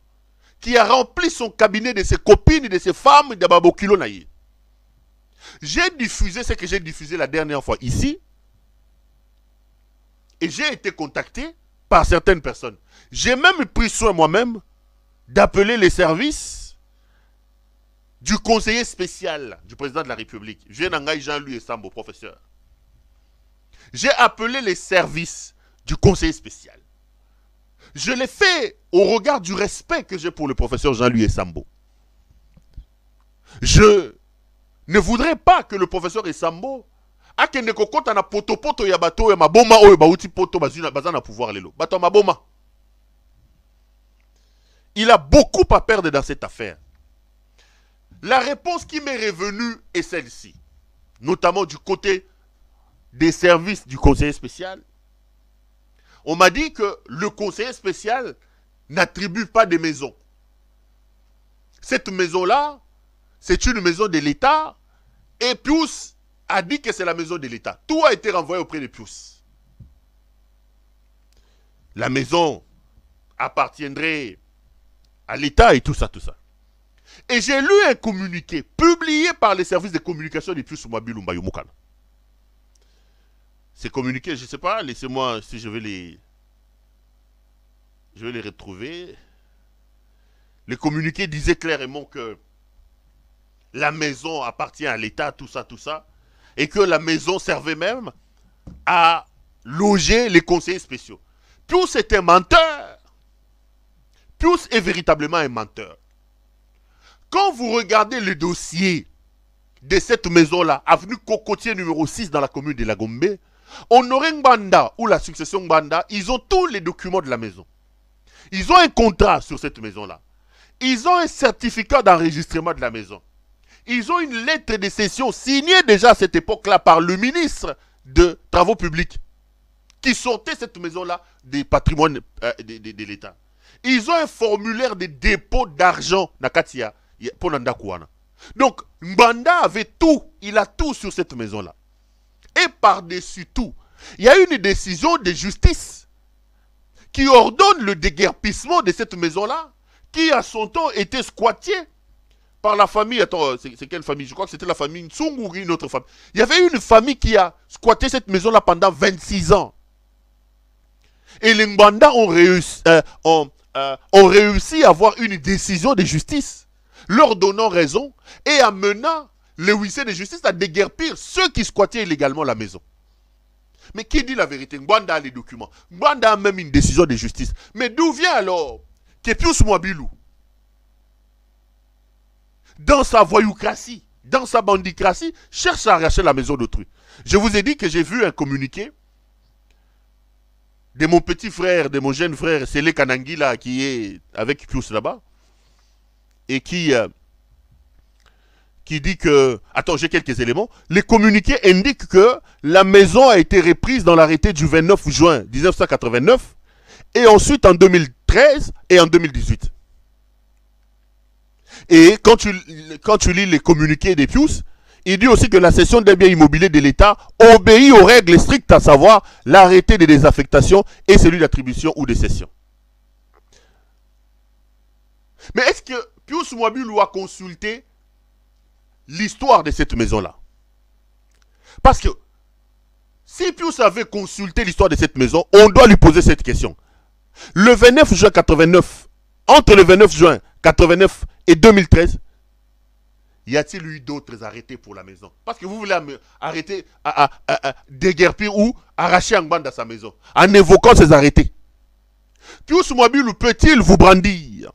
qui a rempli son cabinet de ses copines, de ses femmes, de Babokilo Naye. J'ai diffusé ce que j'ai diffusé la dernière fois ici. Et j'ai été contacté par certaines personnes. J'ai même pris soin moi-même d'appeler les services du conseiller spécial du président de la République. Jean-Louis Sambo, professeur. J'ai appelé les services du conseiller spécial. Je l'ai fait au regard du respect que j'ai pour le professeur Jean-Louis Sambo. Je ne voudrais pas que le professeur Sambo akende kokota na poto ya bato ya maboma oyo bauti poto bazana pouvoir lelo. Bato maboma. Il a beaucoup à perdre dans cette affaire. La réponse qui m'est revenue est celle-ci, notamment du côté des services du conseiller spécial. On m'a dit que le conseiller spécial n'attribue pas de maisons. Cette maison-là, c'est une maison de l'État et Pius a dit que c'est la maison de l'État. Tout a été renvoyé auprès de Pius. La maison appartiendrait à l'État et tout ça, tout ça. Et j'ai lu un communiqué publié par les services de communication de Pius Mwabilu Mbayumukana. Ces communiqués, je ne sais pas, laissez-moi si je vais les retrouver. Le communiqué disait clairement que la maison appartient à l'État, tout ça, et que la maison servait même à loger les conseillers spéciaux. Pius est un menteur. Pius est véritablement un menteur. Quand vous regardez le dossier de cette maison-là, avenue Cocotier numéro 6 dans la commune de Lagombe, Honoré Ngbanda ou la succession Ngbanda, ils ont tous les documents de la maison. Ils ont un contrat sur cette maison-là. Ils ont un certificat d'enregistrement de la maison. Ils ont une lettre de cession signée déjà à cette époque-là par le ministre de Travaux publics qui sortait cette maison-là des patrimoines de l'État. Ils ont un formulaire de dépôt d'argent Nakatia pour Nandakouana. Donc, Ngbanda avait tout, il a tout sur cette maison-là. Et par-dessus tout, il y a une décision de justice qui ordonne le déguerpissement de cette maison-là, qui à son temps était squattée par la famille. Attends, c'est quelle famille? Je crois que c'était la famille Ntsung ou une autre famille. Il y avait une famille qui a squatté cette maison-là pendant 26 ans. Et les Ngbanda ont réussi à avoir une décision de justice, leur donnant raison et amenant le huissier de justice à déguerpir ceux qui squattaient illégalement la maison. Mais qui dit la vérité? Ngbanda a les documents. Ngbanda a même une décision de justice. Mais d'où vient alors que Pius Mwabilu, dans sa voyoucratie, dans sa bandicratie, cherche à arracher la maison d'autrui? Je vous ai dit que j'ai vu un communiqué de mon petit frère, de mon jeune frère, Sele Kanangila, qui est avec Pius là-bas, et qui dit que... Attends, j'ai quelques éléments. Les communiqués indiquent que la maison a été reprise dans l'arrêté du 29 juin 1989, et ensuite en 2013 et en 2018. Et quand tu lis les communiqués des Pius, il dit aussi que la cession des biens immobiliers de l'État obéit aux règles strictes, à savoir l'arrêté de désaffectation et celui d'attribution ou de cession. Mais est-ce que Pius Mwabilu a consulté l'histoire de cette maison-là? Parce que si Pius avait consulté l'histoire de cette maison, on doit lui poser cette question. Le 29 juin 89, entre le 29 juin 89 et 2013, y a-t-il eu d'autres arrêtés pour la maison? Parce que vous voulez arrêter, déguerpir ou arracher Ngbanda à sa maison, en évoquant ces arrêtés. Pius Mwabilu peut-il vous brandir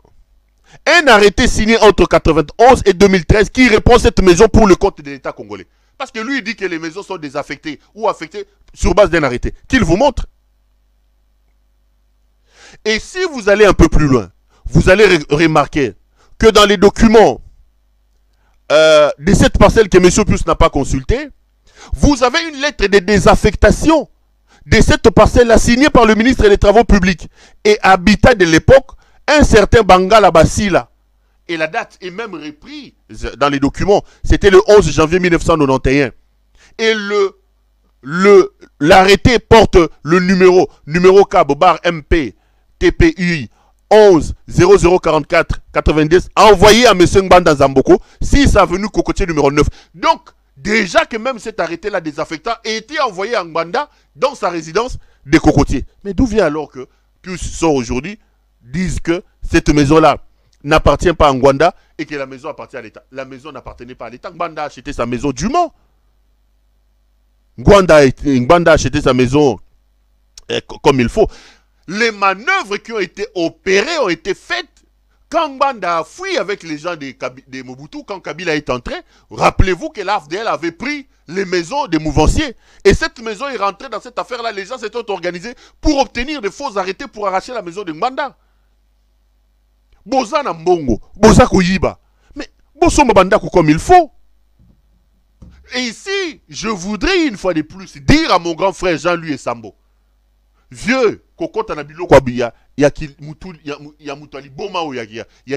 un arrêté signé entre 91 et 2013 qui reprend cette maison pour le compte de l'État congolais? Parce que lui, il dit que les maisons sont désaffectées ou affectées sur base d'un arrêté. Qu'il vous montre. Et si vous allez un peu plus loin, vous allez remarquer que dans les documents de cette parcelle que M. Pius n'a pas consulté, vous avez une lettre de désaffectation de cette parcelle-là signée par le ministre des Travaux publics et Habitat de l'époque, un certain Bangala Basila. Et la date est même reprise dans les documents. C'était le 11 janvier 1991. Et l'arrêté porte le numéro CAB MP TPUI 11 0044 90 envoyé à M. Ngbanda Zamboko, 6 avenue Cocotier numéro 9. Donc, déjà que même cet arrêté-là désaffectant a été envoyé à Ngbanda dans sa résidence de Cocotier. Mais d'où vient alors que Pius sort aujourd'hui, disent que cette maison-là n'appartient pas à Ngbanda et que la maison appartient à l'État? La maison n'appartenait pas à l'État. Ngbanda a acheté sa maison dûment. Ngbanda a acheté sa maison comme il faut. Les manœuvres qui ont été opérées ont été faites quand Ngbanda a fui avec les gens de Mobutu, quand Kabila est entré. Rappelez-vous que l'AFDL avait pris les maisons des mouvanciers. Et cette maison est rentrée dans cette affaire-là. Les gens s'étaient organisés pour obtenir de faux arrêtés pour arracher la maison de Ngbanda. Boza na mbongo, boza koyiba. Mais Bosomba bandako comme il faut. Et ici, je voudrais une fois de plus dire à mon grand frère Jean-Louis Sambo, vieux, kokota na bilo kwa biya, ya ki mutali boma o ya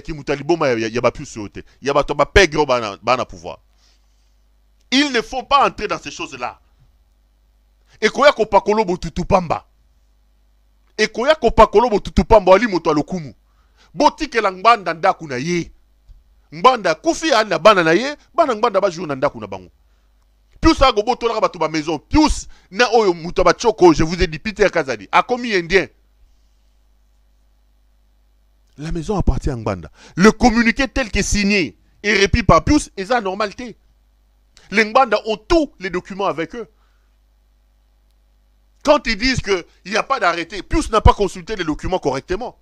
ki mutali boma ya ba plus sauter. Ya ba to ba pegro bana pouvoir. Ils ne faut pas entrer dans ces choses-là. Et koya ko pakolo bo tutupamba. Et koya ko pakolo bo tutupamba ali moto alokumu. Botike la ngbanda ndaku na ye. Ngbanda kufi ala bana na ye, bana ngbanda ba jour na ndaku na bango. Pius a gobo tola ba maison. Pius na oyo muto ba choko, je vous ai dit Peter Kazadi. A commis indien. La maison appartient à Ngbanda. Le communiqué tel que signé et répit par Pius est la normalité. Les Ngbanda ont tous les documents avec eux. Quand ils disent qu'il n'y a pas d'arrêté, Pius n'a pas consulté les documents correctement.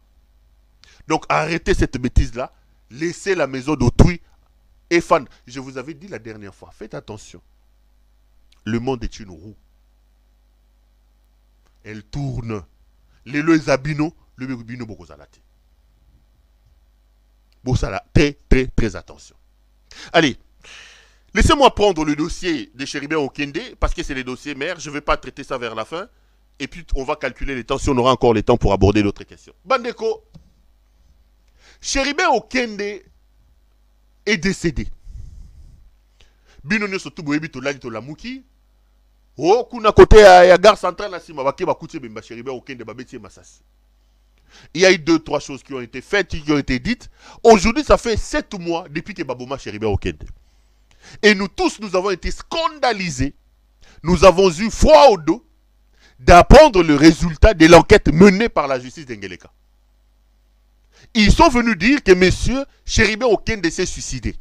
Donc arrêtez cette bêtise-là. Laissez la maison d'autrui et fan. Je vous avais dit la dernière fois, faites attention. Le monde est une roue. Elle tourne. Les lois abino, le bino bokozalati. Bosala, très attention. Allez, laissez-moi prendre le dossier de Chéribin Okende, parce que c'est les dossiers mères. Je ne vais pas traiter ça vers la fin. Et puis, on va calculer les temps, si on aura encore le temps pour aborder d'autres questions. Bandeko, Chéribin Okende est décédé. Binono sotubo ebi to lali to la muki. Oh, kuna côté ya gare centrale na sima bake bakoutie bemba Chéribin Okende babeti masasi. Il y a eu 2-3 choses qui ont été faites, qui ont été dites. Aujourd'hui, ça fait 7 mois depuis que Baboma Chéribin Okende. Et nous tous, nous avons été scandalisés. Nous avons eu froid au dos d'apprendre le résultat de l'enquête menée par la justice d'Ngeleka. Ils sont venus dire que monsieur Chéribin Okende s'est suicidé.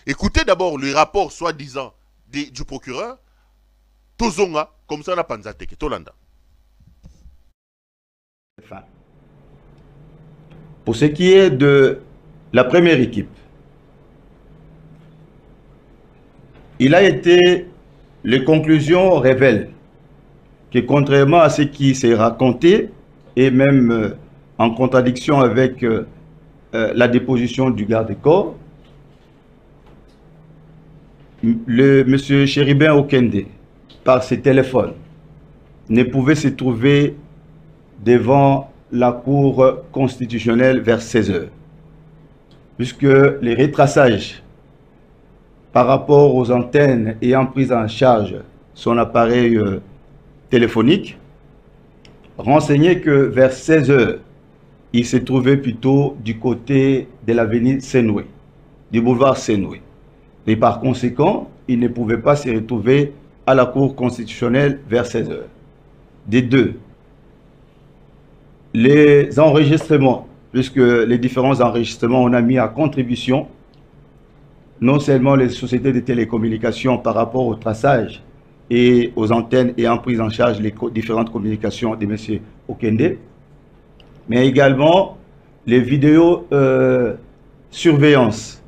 Écoutez d'abord le rapport soi-disant du procureur. Tozonga, comme ça la Panzateke, Tolanda. Pour ce qui est de la première équipe, il a été, les conclusions révèlent que contrairement à ce qui s'est raconté, et même en contradiction avec la déposition du garde-corps, le monsieur Chéribin Okende, par ses téléphones, ne pouvait se trouver devant la Cour constitutionnelle vers 16 h. Puisque les retraçages par rapport aux antennes ayant pris en charge son appareil téléphonique renseignaient que vers 16 h, il se trouvait plutôt du côté de l'avenue Senoué, du boulevard Senoué. Et par conséquent, il ne pouvait pas se retrouver à la Cour constitutionnelle vers 16 h. Des deux, les enregistrements, puisque les différents enregistrements, on a mis à contribution non seulement les sociétés de télécommunications par rapport au traçage et aux antennes ayant pris en charge les différentes communications de M. Okende, mais également les vidéos surveillance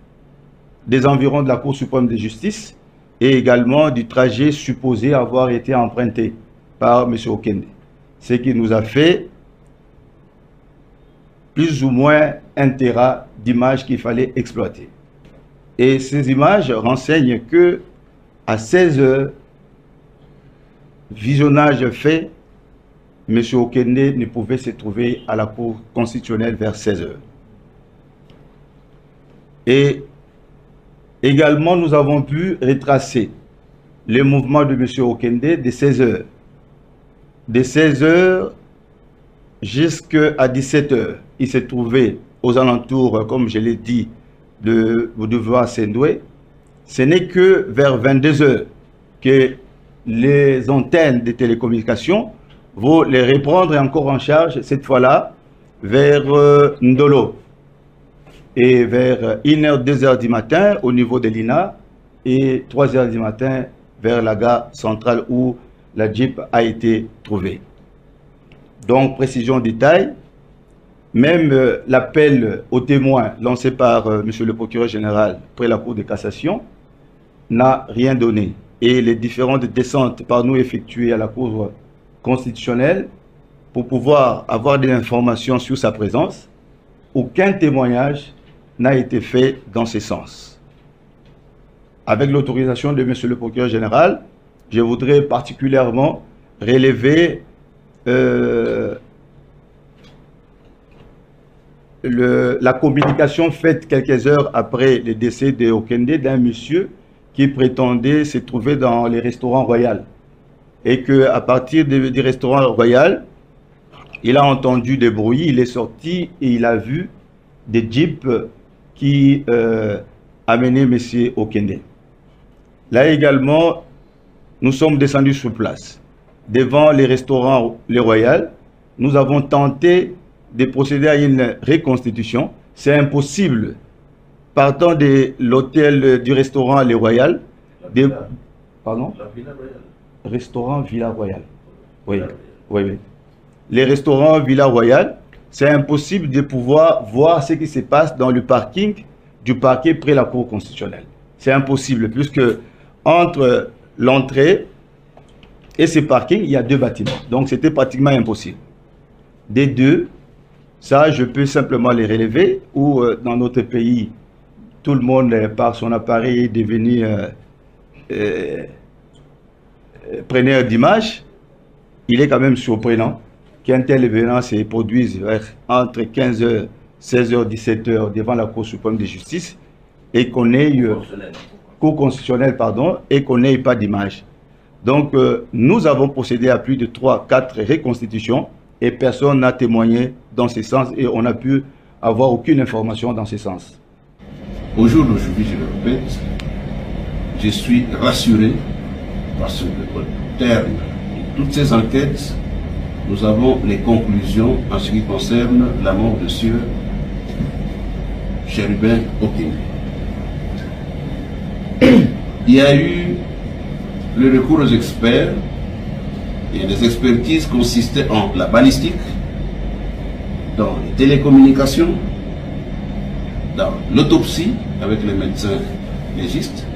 des environs de la Cour suprême de justice et également du trajet supposé avoir été emprunté par M. Okende. Ce qui nous a fait plus ou moins 1 téra d'images qu'il fallait exploiter. Et ces images renseignent que à 16 h, visionnage fait, M. Okende ne pouvait se trouver à la Cour constitutionnelle vers 16 h. Et également, nous avons pu retracer le mouvement de M. Okende de 16 h. De 16 h jusqu'à 17 h, il s'est trouvé aux alentours, comme je l'ai dit, de boulevard Sendoué. Ce n'est que vers 22 h que les antennes de télécommunications vont les reprendre encore en charge, cette fois-là, vers Ndolo. Et vers 1 h, 2 h du matin au niveau de l'INA et 3 h du matin vers la gare centrale où la Jeep a été trouvée. Donc, précision détail, même l'appel aux témoins lancé par M. le procureur général près la Cour de cassation n'a rien donné. Et les différentes descentes par nous effectuées à la Cour constitutionnelle pour pouvoir avoir des informations sur sa présence, aucun témoignage n'a été fait dans ce sens. avec l'autorisation de Monsieur le procureur général, je voudrais particulièrement relever la communication faite quelques heures après le décès de Okende d'un monsieur qui prétendait se trouver dans les restaurants royaux. Et qu'à partir du restaurant royal, il a entendu des bruits, il est sorti et il a vu des jeeps qui amenaient M. Okende. Là également, nous sommes descendus sur place. Devant les restaurants Les Royales, nous avons tenté de procéder à une reconstitution. C'est impossible. Partant de l'hôtel du restaurant Les Royales, pardon? Restaurant Villa Royale. Oui, oui, oui. Les restaurants Villa Royale, c'est impossible de pouvoir voir ce qui se passe dans le parking du parquet près la Cour constitutionnelle. C'est impossible, puisque entre l'entrée et ce parking, il y a 2 bâtiments. Donc, c'était pratiquement impossible. Des 2, ça, je peux simplement les relever, ou dans notre pays, tout le monde, par son appareil, est devenu preneur d'images. Il est quand même surprenant qu'un tel événement se produise entre 15h, 16h, 17h devant la Cour suprême de justice et qu'on ait Cour constitutionnelle, pardon, et qu'on n'ait pas d'image. Donc, nous avons procédé à plus de 3-4 reconstitutions et personne n'a témoigné dans ce sens et on n'a pu avoir aucune information dans ce sens. Au jour d'aujourd'hui, je le répète, je suis rassuré parce qu'au terme de toutes ces enquêtes, nous avons les conclusions en ce qui concerne la mort de Sieur Chérubin Okende. Il y a eu le recours aux experts et les expertises consistaient en la balistique, dans les télécommunications, dans l'autopsie avec les médecins légistes,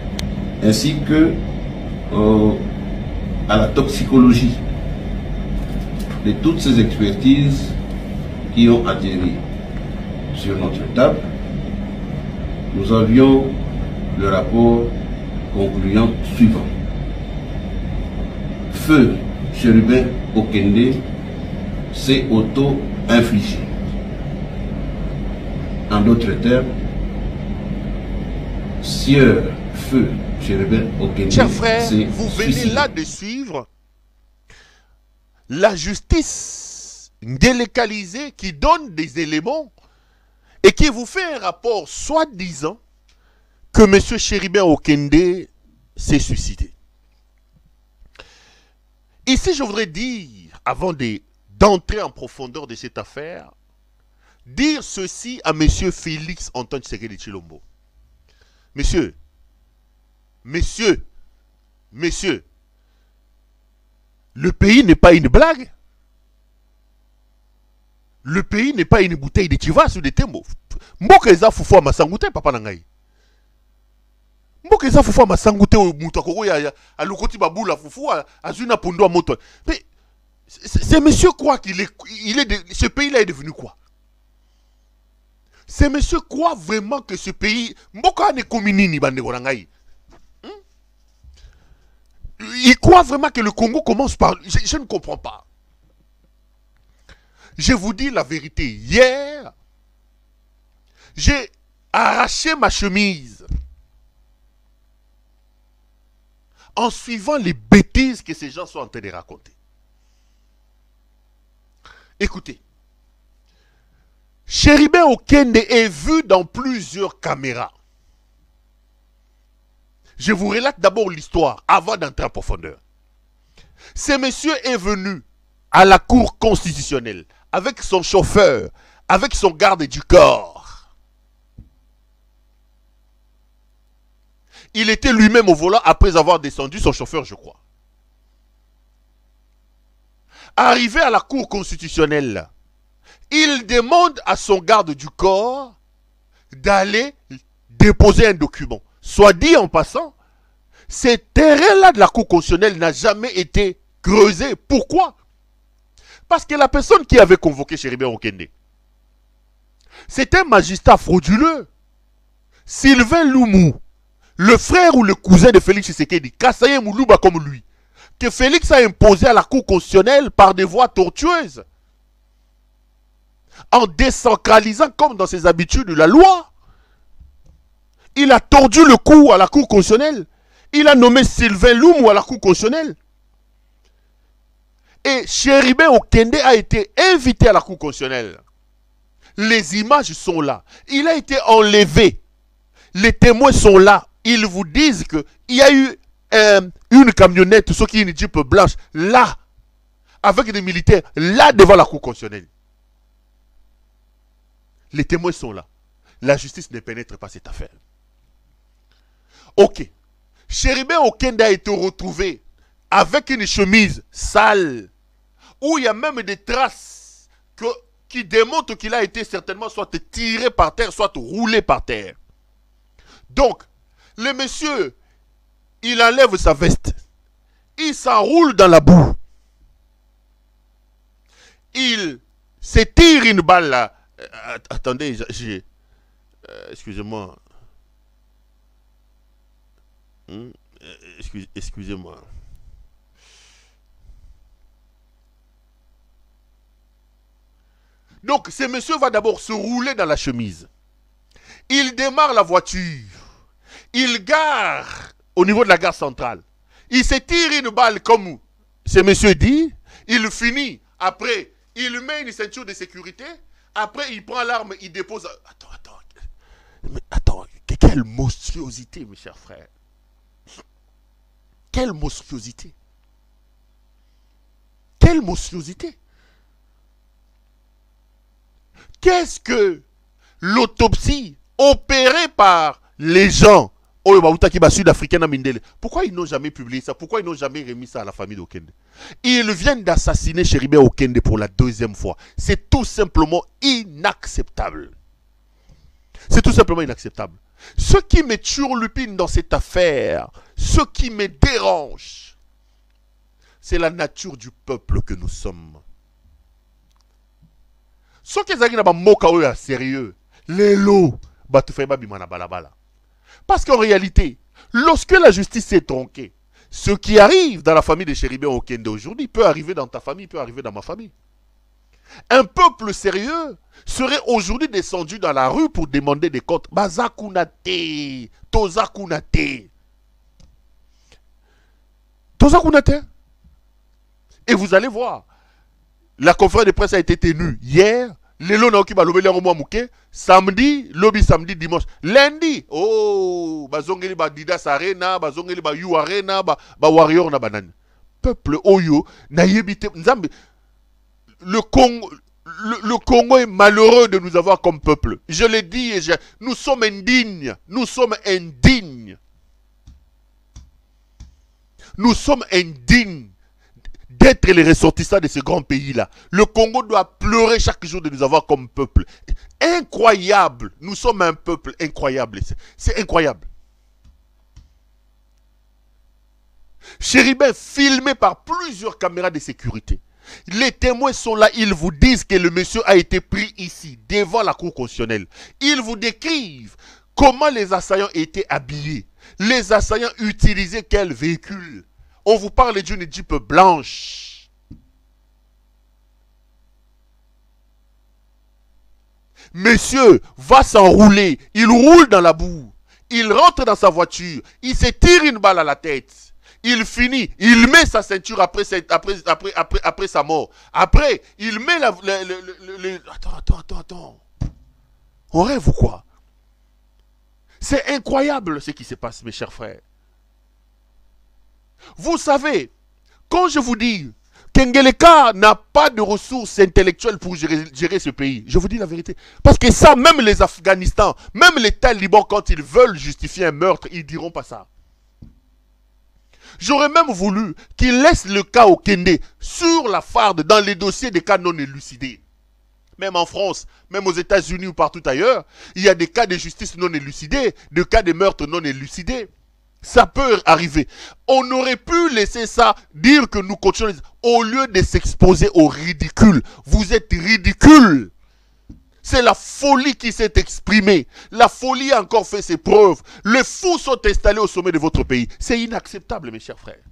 ainsi que à la toxicologie de toutes ces expertises qui ont atterri sur notre table. Nous avions le rapport concluant suivant. Feu Chérubin Okende s'est auto-infligé. En d'autres termes, Sieur Feu Chérubin Okende. Chers frères, vous venez là de suivre la justice délocalisée qui donne des éléments et qui vous fait un rapport soi-disant que M. Chérubin Okende s'est suicidé. Ici, je voudrais dire, avant d'entrer en profondeur de cette affaire, dire ceci à M. Félix Antoine Tshisekedi Tshilombo. Monsieur, le pays n'est pas une blague. Le pays n'est pas une bouteille de Chivas ou de Tembo. Mbokeza fufua masangute papa nangai. Mbokeza fufua masangute mutakoko ya alukoti babula fufua azuna pondo moto. Mais c'est monsieur quoi ce pays-là est devenu quoi? C'est monsieur quoi vraiment que ce pays mboka ne kominini bande nangai? Il croit vraiment que le Congo commence par... Je ne comprends pas. Je vous dis la vérité. Hier, j'ai arraché ma chemise en suivant les bêtises que ces gens sont en train de raconter. Écoutez. Chérubin Okende est vu dans plusieurs caméras. Je vous relate d'abord l'histoire avant d'entrer en profondeur. Ce monsieur est venu à la Cour constitutionnelle avec son chauffeur, avec son garde du corps. Il était lui-même au volant après avoir descendu son chauffeur, je crois. Arrivé à la Cour constitutionnelle, il demande à son garde du corps d'aller déposer un document. Soit dit en passant, ce terrain-là de la Cour constitutionnelle n'a jamais été creusé. Pourquoi? Parce que la personne qui avait convoqué Chérubin Okende, c'est un magistrat frauduleux. Sylvain Loumou, le frère ou le cousin de Félix Tshisekedi, Kassaye Moulouba comme lui, que Félix a imposé à la Cour constitutionnelle par des voies tortueuses, en décentralisant comme dans ses habitudes la loi. Il a tordu le cou à la Cour constitutionnelle. Il a nommé Sylvain Loumou à la Cour constitutionnelle. Et Chéribé Okende a été invité à la Cour constitutionnelle. Les images sont là. Il a été enlevé. Les témoins sont là. Ils vous disent qu'il y a eu une camionnette, ce qui est une Jeep blanche, là, avec des militaires, là devant la Cour constitutionnelle. Les témoins sont là. La justice ne pénètre pas cette affaire. Ok. Chéribé Okende a été retrouvé avec une chemise sale, où il y a même des traces qui démontrent qu'il a été certainement soit tiré par terre, soit roulé par terre. Donc, le monsieur, il enlève sa veste, il s'enroule dans la boue, il se tire une balle là. Attendez, excusez-moi. Excusez-moi. Donc, ce monsieur va d'abord se rouler dans la chemise. Il démarre la voiture. Il gare au niveau de la gare centrale. Il se tire une balle comme ce monsieur dit. Il finit. Après, il met une ceinture de sécurité. Après, il prend l'arme, il dépose... Attends. Quelle monstruosité, mes chers frères. Quelle monstruosité. Quelle monstruosité. Qu'est-ce que l'autopsie opérée par les gens sud-africains, pourquoi ils n'ont jamais publié ça? Pourquoi ils n'ont jamais remis ça à la famille d'Okende? Ils viennent d'assassiner Chéribé Okende pour la deuxième fois. C'est tout simplement inacceptable. C'est tout simplement inacceptable. Ce qui me turlupine dans cette affaire, ce qui me dérange, c'est la nature du peuple que nous sommes. Ce qui est sérieux, les lots, balabala. Parce qu'en réalité, lorsque la justice est tronquée, ce qui arrive dans la famille de Chéribé Okende aujourd'hui peut arriver dans ta famille, peut arriver dans ma famille. Un peuple sérieux serait aujourd'hui descendu dans la rue pour demander des comptes. Bazakunate, Tozakunate. Tozakunate. Et vous allez voir, la conférence de presse a été tenue hier. Samedi, lobby samedi, dimanche. Lundi, oh, bazongeli ba Didas Arena, bazongeli ba You Arena, ba Warrior na banane. Peuple Oyo, na yebite, Nzambe. Le Congo est malheureux de nous avoir comme peuple. Je l'ai dit, nous sommes indignes. Nous sommes indignes. Nous sommes indignes d'être les ressortissants de ce grand pays-là. Le Congo doit pleurer chaque jour de nous avoir comme peuple. Incroyable. Nous sommes un peuple incroyable. C'est incroyable. Chéribin filmé par plusieurs caméras de sécurité. Les témoins sont là, ils vous disent que le monsieur a été pris ici, devant la cour constitutionnelle. Ils vous décrivent comment les assaillants étaient habillés. Les assaillants utilisaient quel véhicule? On vous parle d'une Jeep blanche. Monsieur va s'enrouler, il roule dans la boue. Il rentre dans sa voiture, il se tire une balle à la tête. Il finit, il met sa ceinture après sa mort. Après, il met Attends. On rêve ou quoi? C'est incroyable ce qui se passe, mes chers frères. Vous savez, quand je vous dis qu'Ngeleka n'a pas de ressources intellectuelles pour gérer ce pays, je vous dis la vérité. Parce que ça, même les Afghanistan, même les talibans, quand ils veulent justifier un meurtre, ils ne diront pas ça. J'aurais même voulu qu'il laisse le cas Okende sur la farde dans les dossiers des cas non élucidés. Même en France, même aux États-Unis ou partout ailleurs, il y a des cas de justice non élucidés, des cas de meurtre non élucidés. Ça peut arriver. On aurait pu laisser ça, dire que nous continuons, au lieu de s'exposer au ridicule. Vous êtes ridicule. C'est la folie qui s'est exprimée. La folie a encore fait ses preuves. Les fous sont installés au sommet de votre pays. C'est inacceptable, mes chers frères.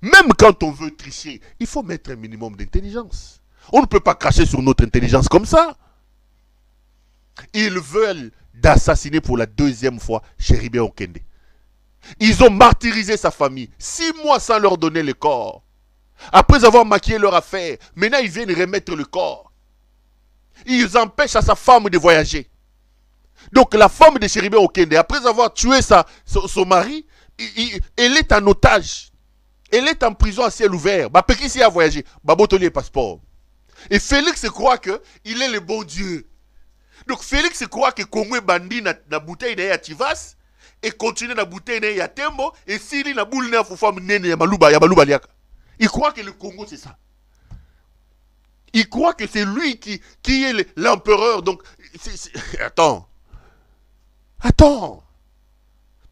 Même quand on veut tricher, il faut mettre un minimum d'intelligence. On ne peut pas cracher sur notre intelligence comme ça. Ils veulent d'assassiner pour la deuxième fois Chéribé Okende. Ils ont martyrisé sa famille. 6 mois sans leur donner le corps. Après avoir maquillé leur affaire, maintenant ils viennent remettre le corps. Ils empêchent à sa femme de voyager. Donc la femme de Chéribé Okende, après avoir tué son mari, elle est en otage. Elle est en prison à ciel ouvert. Bah, Pékissi a voyagé. Bah, Botoli passeport. Et Félix croit qu'il est le bon Dieu. Donc Félix croit que Congo est bandit na bouteille na Tivas et continue na bouteille na Tembo et s'il na boule na fufam nene ya maluba liaka. Il croit que le Congo c'est ça. Il croit que c'est lui qui est l'empereur. Donc, attends. Attends.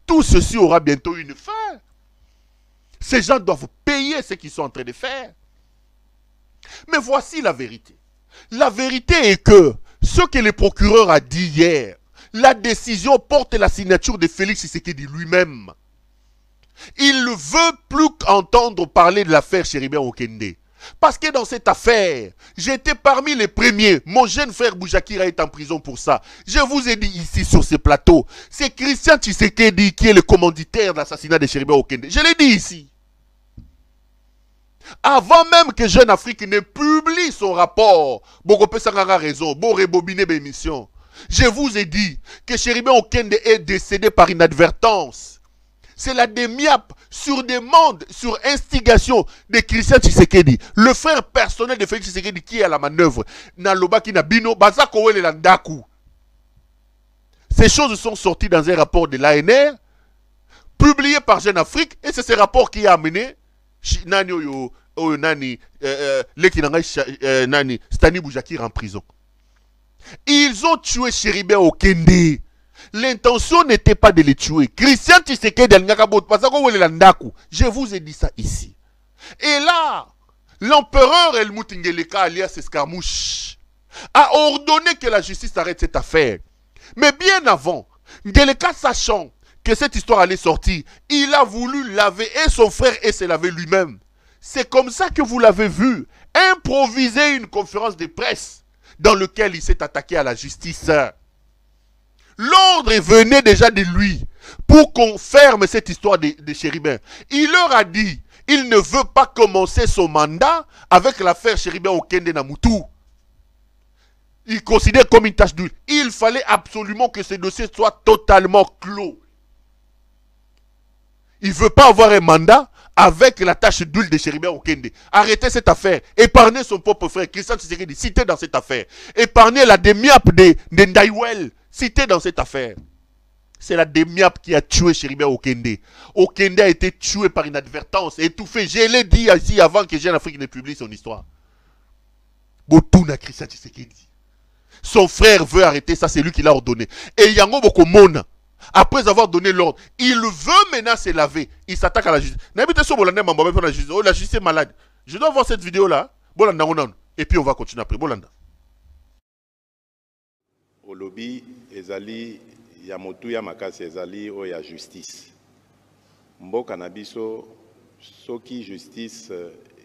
Tout ceci aura bientôt une fin. Ces gens doivent payer ce qu'ils sont en train de faire. Mais voici la vérité. La vérité est que ce que le procureur a dit hier, la décision porte la signature de Félix Tshisekedi lui-même. Il ne veut plus entendre parler de l'affaire Chéribé Okende. Parce que dans cette affaire, j'étais parmi les premiers. Mon jeune frère Boujakira est en prison pour ça. Je vous ai dit ici sur ce plateau, c'est Christian Tshisekedi qui est le commanditaire de l'assassinat de Chéribé Okende. Je l'ai dit ici. Avant même que Jeune Afrique ne publie son rapport, Bokopé Sangara raison, Bo rebobiner l'émission. Je vous ai dit que Chéribé Okende est décédé par inadvertance. C'est la démiape sur demande, sur instigation de Christian Tshisekedi, le frère personnel de Félix Tshisekedi qui est à la manœuvre. Nalobaki Nabino, Bazako Wele Landaku. Ces choses sont sorties dans un rapport de l'ANR, publié par Jeune Afrique, et c'est ce rapport qui a amené Nani Stani Boujakir en prison. Ils ont tué Chéribé Okende. L'intention n'était pas de les tuer. Christian Tshisekedi, je vous ai dit ça ici. Et là, l'empereur El Moutingeleka alias Escarmouche a ordonné que la justice arrête cette affaire. Mais bien avant, Ngeleka sachant que cette histoire allait sortir, il a voulu laver et son frère et se laver lui-même. C'est comme ça que vous l'avez vu, improviser une conférence de presse dans laquelle il s'est attaqué à la justice. L'ordre venait déjà de lui pour qu'on ferme cette histoire de Chéribin. Il leur a dit, il ne veut pas commencer son mandat avec l'affaire Chéribin Okende Namoutou. Il considère comme une tâche d'huile. Il fallait absolument que ce dossier soit totalement clos. Il ne veut pas avoir un mandat avec la tâche d'huile de Chéribin Okende. Arrêtez cette affaire. Épargnez son propre frère, Christian Tshisekedi, cité dans cette affaire. Épargnez la démiape de Ndaïwel, cité dans cette affaire. C'est la démiape qui a tué Chéribé Okende. Okende a été tué par inadvertance, étouffé. Je l'ai dit ici avant que Jeune Afrique ne publie son histoire. Botouna Christian Tshisekedi. Son frère veut arrêter ça, c'est lui qui l'a ordonné. Et Yango Bokomona, après avoir donné l'ordre, il veut maintenant se laver. Il s'attaque à la justice. La justice est malade. Je dois voir cette vidéo-là. Et puis on va continuer après. Bolanda. Au lobby, ezali ya motu ya makasi ezali o ya justice. Mboka na biso soki justice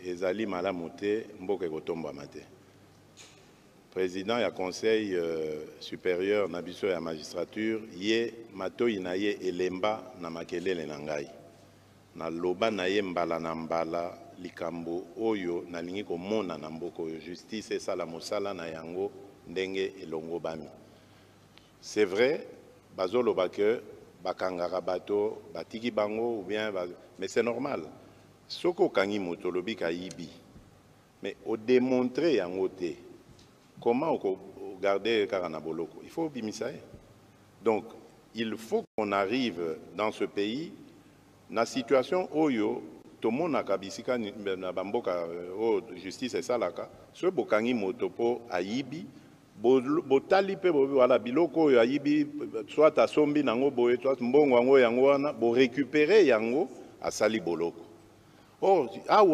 ezali malamu te, mboka ekotombama te. Président ya conseil supérieur na biso ya magistrature ye matoi na ye elemba na makelele na ngai. Na loba na ye mbala na mbala likambo oyo nalingi komona na mboko oyo justice esala mosala na yango ndenge elongo bami. C'est vrai, bazolo que bakangara bato, batiki bango ou bien mais c'est normal. Soko kangi motolobi kaibi. Mais au démontrer yango te, comment garder karana boloko? Il faut bimisae. Donc, il faut qu'on arrive dans ce pays na situation oyo tomo na kabisika na bamboka o justice et salaka, ce bokangi motopo aibi botali pe wala biloko oyo ayibi soit asombi nango boye soit mbongo yango yango wana bo récupérer yango asali boloko. Oh,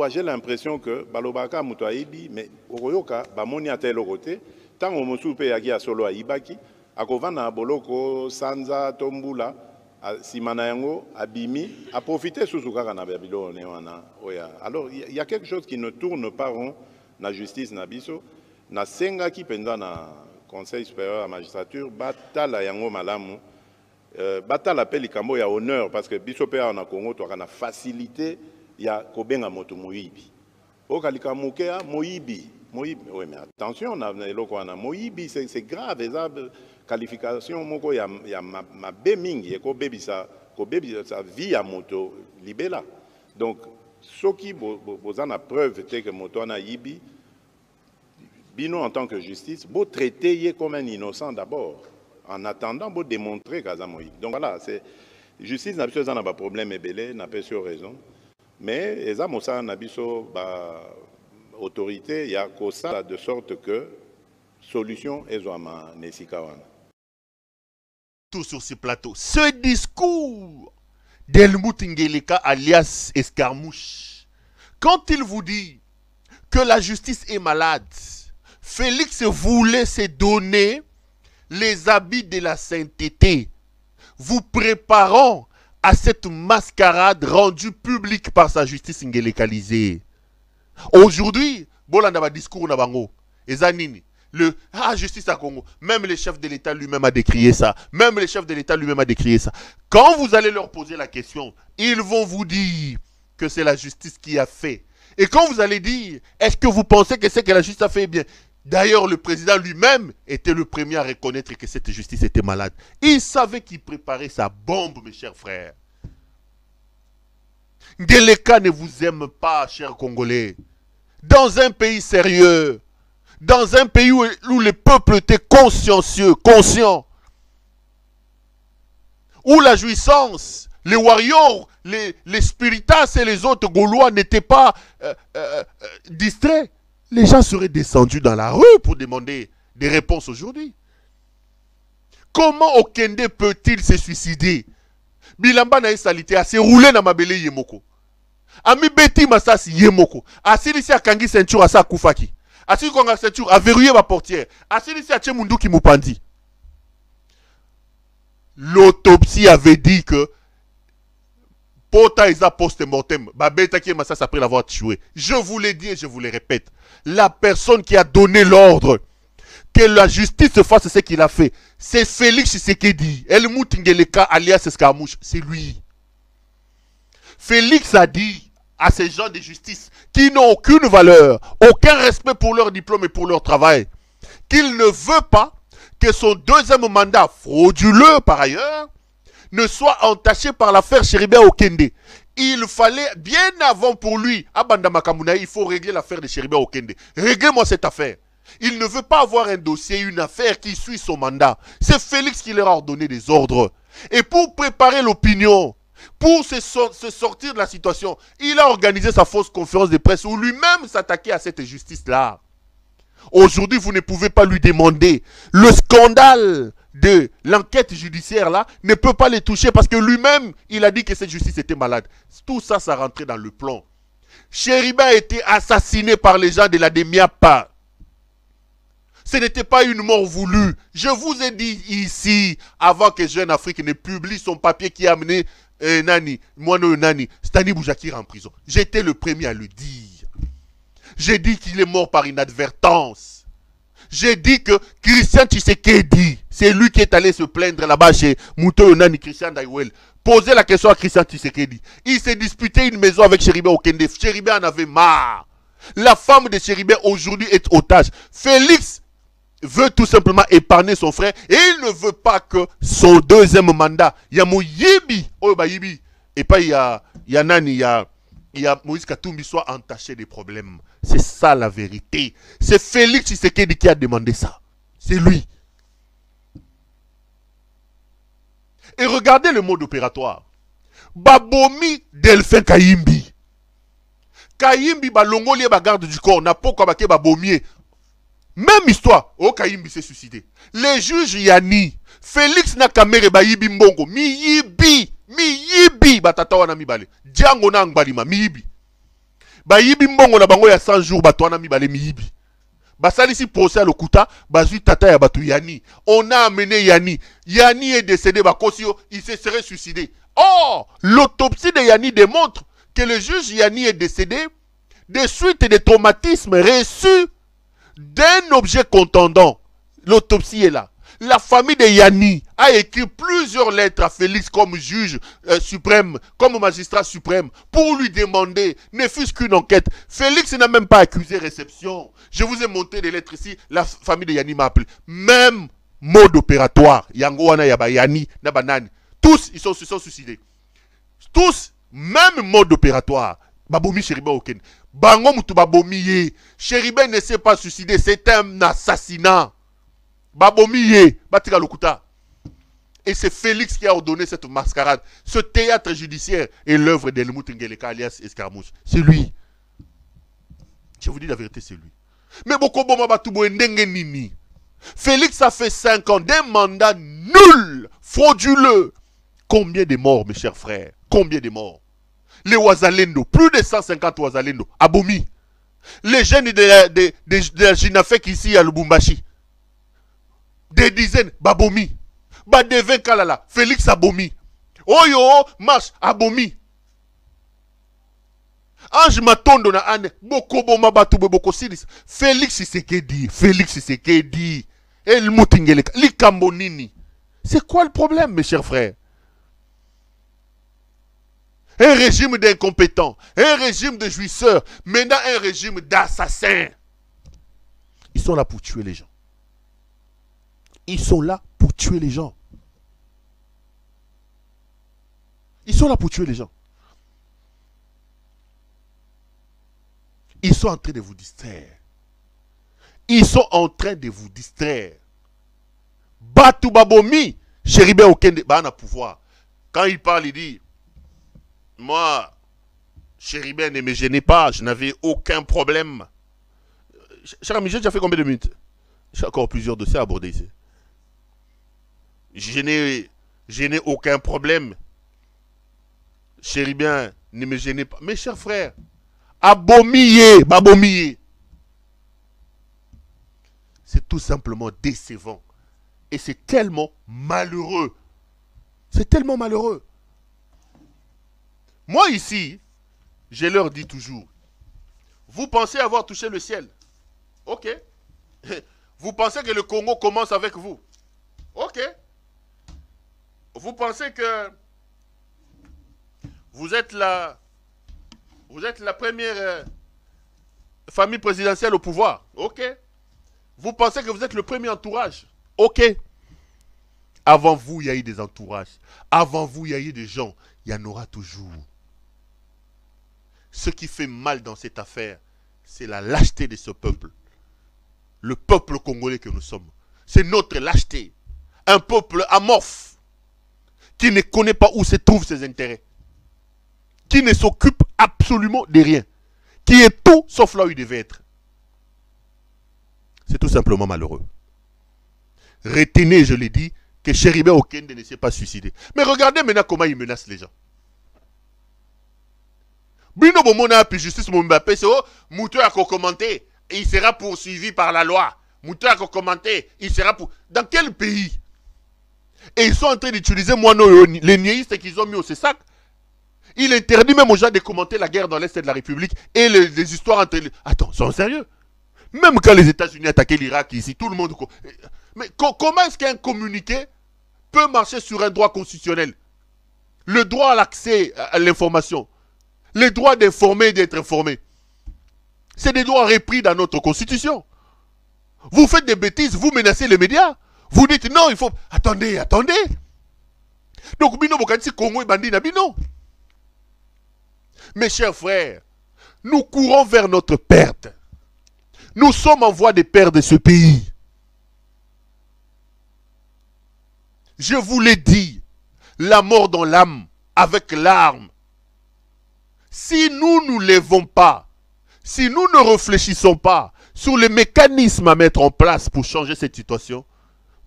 j'ai l'impression que balobaka muto aibi mais okoyoka bamoni ate lokote tango mosupe yaki ya solo aibaki akovana boloko sanza tombula simana yango abimi a profiter sous kaka na babilo ne wana oya. Alors il y a quelque chose qui ne tourne pas rond na justice na biso na senga ki penza na conseil supérieur à magistrature batala yango malamu batala pe likambo ya honneur parce que biso pe na Congo to kana facilité ya kobenga moto moyibi okalika mokea moyibi moyibi. Oui, mais attention na eloko wana moyibi c'est grave eza qualification moko ya mabe mingi ekobebisa sa vie ya moto libela. Donc soki boza na preuve te que moto wana yibi bino en tant que justice bo traiter ye comme un innocent d'abord en attendant bo démontrer kaza moyibi. Donc voilà, c'est justice n'a pas besoin de problème ebele n'a pas sur raison. Mais les amosa nabiso ba autorité ya kosa de sorte que solution ezwama nesikawana. Tout sur ce plateau. Ce discours d'Helmut Ngeleka alias Escarmouche, quand il vous dit que la justice est malade, Félix voulait se donner les habits de la sainteté, vous préparant à cette mascarade rendue publique par sa justice ngelekalisée. Aujourd'hui, bolanda ba discours na bango, ezanini, justice à Congo, même le chef de l'État lui-même a décrié ça. Même le chef de l'État lui-même a décrié ça. Quand vous allez leur poser la question, ils vont vous dire que c'est la justice qui a fait. Et quand vous allez dire, est-ce que vous pensez que c'est que la justice a fait bien? D'ailleurs, le président lui-même était le premier à reconnaître que cette justice était malade. Il savait qu'il préparait sa bombe, mes chers frères. Ngeleka ne vous aime pas, chers Congolais. Dans un pays sérieux, dans un pays où le peuple était consciencieux, conscient, où la jouissance, les warriors, les spiritas et les autres Gaulois n'étaient pas distraits, les gens seraient descendus dans la rue pour demander des réponses aujourd'hui. Comment Okende peut-il se suicider? Bilamba na salité a se roulé na mabele yemoko. Ami Beti Masasi yemoko. Asilisi akangi ceinture asa kufaki. Asilisi konga ceinture a verrouillé ma portière. Asilisi a mundu ki mupandi. L'autopsie avait dit que Pota isa post-mortem, Babeta qui est Massas après l'avoir tué. Je vous l'ai dit et je vous le répète. La personne qui a donné l'ordre que la justice fasse ce qu'il a fait, c'est Félix Tshisekedi. Helmut Ngeleka alias Escarmouche, c'est lui. Félix a dit à ces gens de justice qui n'ont aucune valeur, aucun respect pour leur diplôme et pour leur travail, qu'il ne veut pas que son deuxième mandat, frauduleux par ailleurs, ne soit entaché par l'affaire Chéribé Okende. Il fallait, bien avant pour lui, à Bandamakamuna, il faut régler l'affaire de Chéribé Okende. Réglez-moi cette affaire. Il ne veut pas avoir un dossier, une affaire qui suit son mandat. C'est Félix qui leur a ordonné des ordres. Et pour préparer l'opinion, pour se sortir de la situation, il a organisé sa fausse conférence de presse où lui-même s'attaquait à cette justice-là. Aujourd'hui, vous ne pouvez pas lui demander. Le scandale de l'enquête judiciaire là ne peut pas les toucher parce que lui-même, il a dit que cette justice était malade. Tout ça, ça rentrait dans le plan. Chéribé a été assassiné par les gens de la Demiapa. Ce n'était pas une mort voulue. Je vous ai dit ici, avant que Jeune Afrique ne publie son papier qui a amené Nani, Moano Nani, Stani Boujakir en prison. J'étais le premier à le dire. J'ai dit qu'il est mort par inadvertance. J'ai dit que Christian Tshisekedi, c'est lui qui est allé se plaindre là-bas chez Mouto Nani, Christian Daiwel. Posez la question à Christian Tshisekedi. Il s'est disputé une maison avec Chéribé Okende. Chéribé en avait marre. La femme de Chéribé aujourd'hui est otage. Félix veut tout simplement épargner son frère et il ne veut pas que son deuxième mandat, il y a Moyibi, et pas il y a Nani, il y a Moïse Katumbi soit entaché des problèmes. C'est ça la vérité. C'est Félix Tshisekedi qui a demandé ça. C'est lui. Et regardez le mode opératoire. Babomi Delphin Kayimbi. Kayimbi balongoli ba garde du corps. N'a pas quoi babomier. Même histoire. Oh, Kayimbi s'est suicidé. Les juges Yani. Félix Nakamere Bayibi Mbongo. Miyibi. Batata wana mibale. Django na ngbalima. Miyibi. Bayibi mbongo na bango ya 100 jours batwana mi bale miyibi. Basalisi procès à Lokuta, bazui tata ya batu Yani. On a amené Yani. Yani est décédé, bakosio, il se serait suicidé. Or, l'autopsie de Yani démontre que le juge Yani est décédé des suites et des traumatismes reçus d'un objet contendant. L'autopsie est là. La famille de Yani a écrit plusieurs lettres à Félix comme juge suprême, comme magistrat suprême, pour lui demander, ne fût-ce qu'une enquête. Félix n'a même pas accusé réception. Je vous ai montré des lettres ici, la famille de Yani m'a appelé. Même mode opératoire. Yangoana Yaba Yani, Nabanani. Tous, ils se sont suicidés. Tous, même mode opératoire. Babomi Chéribe Oken. Bango Moutou Babomi Ye. Chéribe ne s'est pas suicidé, c'est un assassinat. Babomiye, Batika Lokuta. Et c'est Félix qui a ordonné cette mascarade. Ce théâtre judiciaire est l'œuvre d'Helmut Ngeleka alias Escarmouche. C'est lui. Je vous dis la vérité, c'est lui. Mais Bokoboma Batoubo Ndenge Nini. Félix a fait 5 ans d'un mandat nul, frauduleux. Combien de morts, mes chers frères? Combien de morts? Les Ouazalendo, plus de 150 Ouazalendo. Abomi. Les jeunes de la Jinafek ici à Lubumbashi. Des dizaines, Babomi. Badevin Kalala, Félix Abomi. Oyo, marche, Abomi. Ange Matondo na ane, Bokobo Mabatu Boko Silis. Félix Tshisekedi, Félix Tshisekedi. El Moutingeleka, Likambonini. C'est quoi le problème, mes chers frères? Un régime d'incompétents, un régime de jouisseurs, maintenant un régime d'assassins. Ils sont là pour tuer les gens. Ils sont là pour tuer les gens. Ils sont là pour tuer les gens. Ils sont en train de vous distraire. Ils sont en train de vous distraire. Batou Babomi, Chéribe Okende, Bana pouvoir. Quand il parle, il dit, moi, Chéribe ne me gênait pas, je n'avais aucun problème. Cher ami, j'ai déjà fait combien de minutes? J'ai encore plusieurs dossiers à aborder ici. Je n'ai aucun problème. Chéribien, ne me gênez pas. Mes chers frères, abomiye, babomiye. C'est tout simplement décevant. Et c'est tellement malheureux. C'est tellement malheureux. Moi ici, je leur dis toujours, vous pensez avoir touché le ciel. Ok. Vous pensez que le Congo commence avec vous. Ok. Vous pensez que vous êtes la première famille présidentielle au pouvoir. Ok. Vous pensez que vous êtes le premier entourage. Ok. Avant vous, il y a eu des entourages. Avant vous, il y a eu des gens. Il y en aura toujours. Ce qui fait mal dans cette affaire, c'est la lâcheté de ce peuple. Le peuple congolais que nous sommes. C'est notre lâcheté. Un peuple amorphe. Qui ne connaît pas où se trouvent ses intérêts. Qui ne s'occupe absolument de rien. Qui est tout sauf là où il devait être. C'est tout simplement malheureux. Retenez, je l'ai dit, que Chéribe Okende ne s'est pas suicidé. Mais regardez maintenant comment il menace les gens. Bino Bomona puis justice Mbappé, c'est Moutou a commenté. Et il sera poursuivi par la loi. Moutou a commenté. Il sera pour... Dans quel pays? Et ils sont en train d'utiliser les niéistes qu'ils ont mis au CESAC. Il interdit même aux gens de commenter la guerre dans l'Est de la République et les histoires entre les... Attends, sont sérieux? Même quand les États-Unis attaquaient l'Irak ici, tout le monde... Mais comment est-ce qu'un communiqué peut marcher sur un droit constitutionnel? Le droit à l'accès à l'information. Le droit d'informer et d'être informé. C'est des droits repris dans notre constitution. Vous faites des bêtises, vous menacez les médias. Vous dites non, il faut... Attendez, attendez. Donc, Bino Bokansi, Congo et Bandi Nabino. Mes chers frères, nous courons vers notre perte. Nous sommes en voie de perdre ce pays. Je vous l'ai dit, la mort dans l'âme, avec l'arme. Si nous ne nous lèvons pas, si nous ne réfléchissons pas sur les mécanismes à mettre en place pour changer cette situation,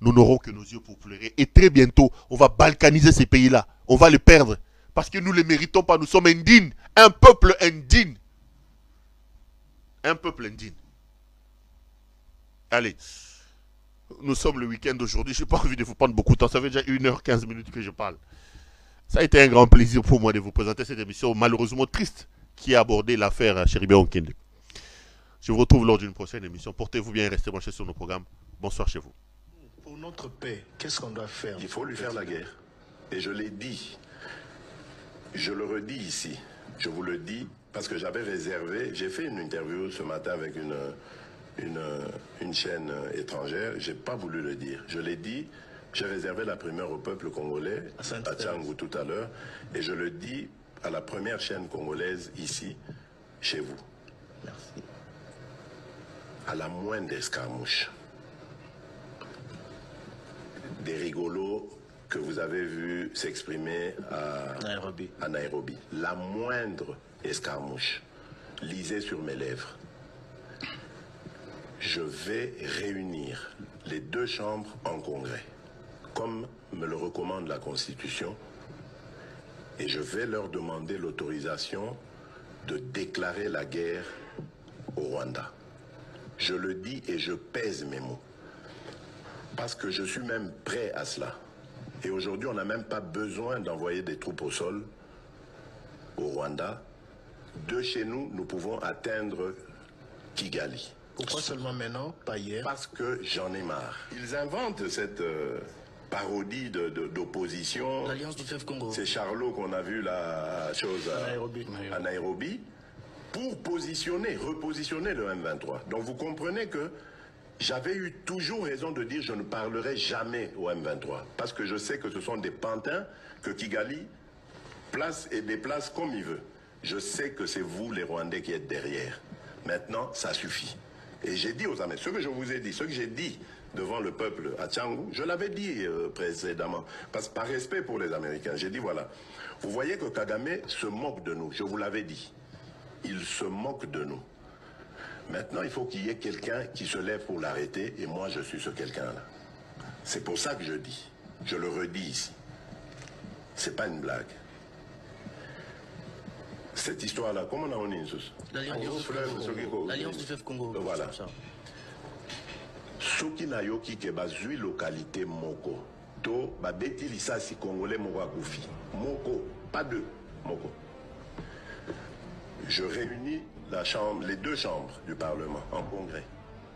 nous n'aurons que nos yeux pour pleurer. Et très bientôt, on va balkaniser ces pays-là. On va les perdre. Parce que nous ne les méritons pas. Nous sommes indignes. Un peuple indigne. Un peuple indigne. Allez, nous sommes le week-end d'aujourd'hui. Je n'ai pas envie de vous prendre beaucoup de temps. Ça fait déjà 1h15 que je parle. Ça a été un grand plaisir pour moi de vous présenter cette émission malheureusement triste qui a abordé l'affaire Cherubin Okende. Je vous retrouve lors d'une prochaine émission. Portez-vous bien et restez branchés sur nos programmes. Bonsoir chez vous. Pour notre paix, qu'est-ce qu'on doit faire? Il faut lui faire la guerre. Et je l'ai dit. Je le redis ici. Je vous le dis parce que j'avais réservé. J'ai fait une interview ce matin avec une chaîne étrangère. Je n'ai pas voulu le dire. Je l'ai dit. J'ai réservé la primeur au peuple congolais à Tchangou tout à l'heure. Et je le dis à la première chaîne congolaise ici, chez vous. Merci. À la moindre escarmouche, des rigolos que vous avez vus s'exprimer à Nairobi. La moindre escarmouche, lisez sur mes lèvres. Je vais réunir les deux chambres en congrès, comme me le recommande la Constitution, et je vais leur demander l'autorisation de déclarer la guerre au Rwanda. Je le dis et je pèse mes mots, parce que je suis même prêt à cela. Et aujourd'hui, on n'a même pas besoin d'envoyer des troupes au sol au Rwanda. De chez nous, nous pouvons atteindre Kigali. Pourquoi seulement maintenant, pas hier? Parce que j'en ai marre. Ils inventent cette parodie d'opposition. L'Alliance du fleuve Congo. C'est Charlot qu'on a vu la chose à Nairobi pour repositionner le M23. Donc vous comprenez que j'avais eu toujours raison de dire je ne parlerai jamais au M23. Parce que je sais que ce sont des pantins que Kigali place et déplace comme il veut. Je sais que c'est vous les Rwandais qui êtes derrière. Maintenant, ça suffit. Et j'ai dit aux Américains, ce que je vous ai dit, ce que j'ai dit devant le peuple à Tchangou, je l'avais dit précédemment, parce que par respect pour les Américains, j'ai dit voilà, vous voyez que Kagame se moque de nous, je vous l'avais dit, il se moque de nous. Maintenant, il faut qu'il y ait quelqu'un qui se lève pour l'arrêter, et moi je suis ce quelqu'un-là. C'est pour ça que je dis, je le redis ici, c'est pas une blague. Cette histoire-là, comment on a mis l'Alliance du fleuve Congo. Voilà. Soki na yoki ke bazui localité moko. To babeti lisasi congolais moko akufi. Moko, pas deux, moko. Je réunis les deux chambres du Parlement en congrès.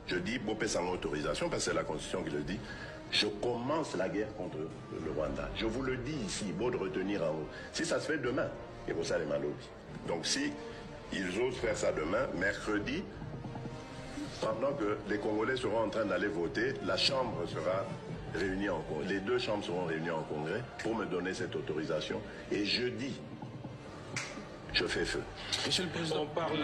Je dis, Bopé sans autorisation, parce que c'est la Constitution qui le dit, je commence la guerre contre le Rwanda. Je vous le dis ici, beau de retenir en haut. Si ça se fait demain, et pour ça les malobis. Donc si ils osent faire ça demain, mercredi, pendant que les Congolais seront en train d'aller voter, la Chambre sera réunie en congrès. Les deux chambres seront réunies en congrès pour me donner cette autorisation. Et jeudi, je fais feu. Monsieur le Président, on parle...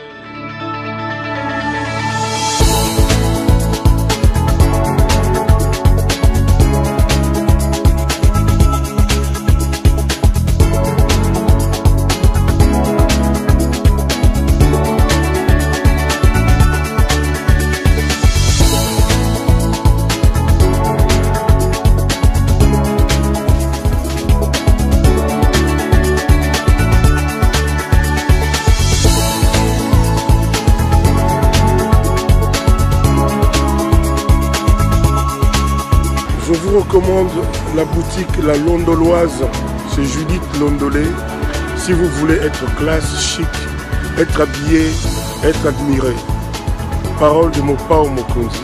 Je vous recommande la boutique La Londoloise, c'est Judith Londolé. Si vous voulez être classe, chic, être habillé, être admiré. Parole de Mopao Mokonzi.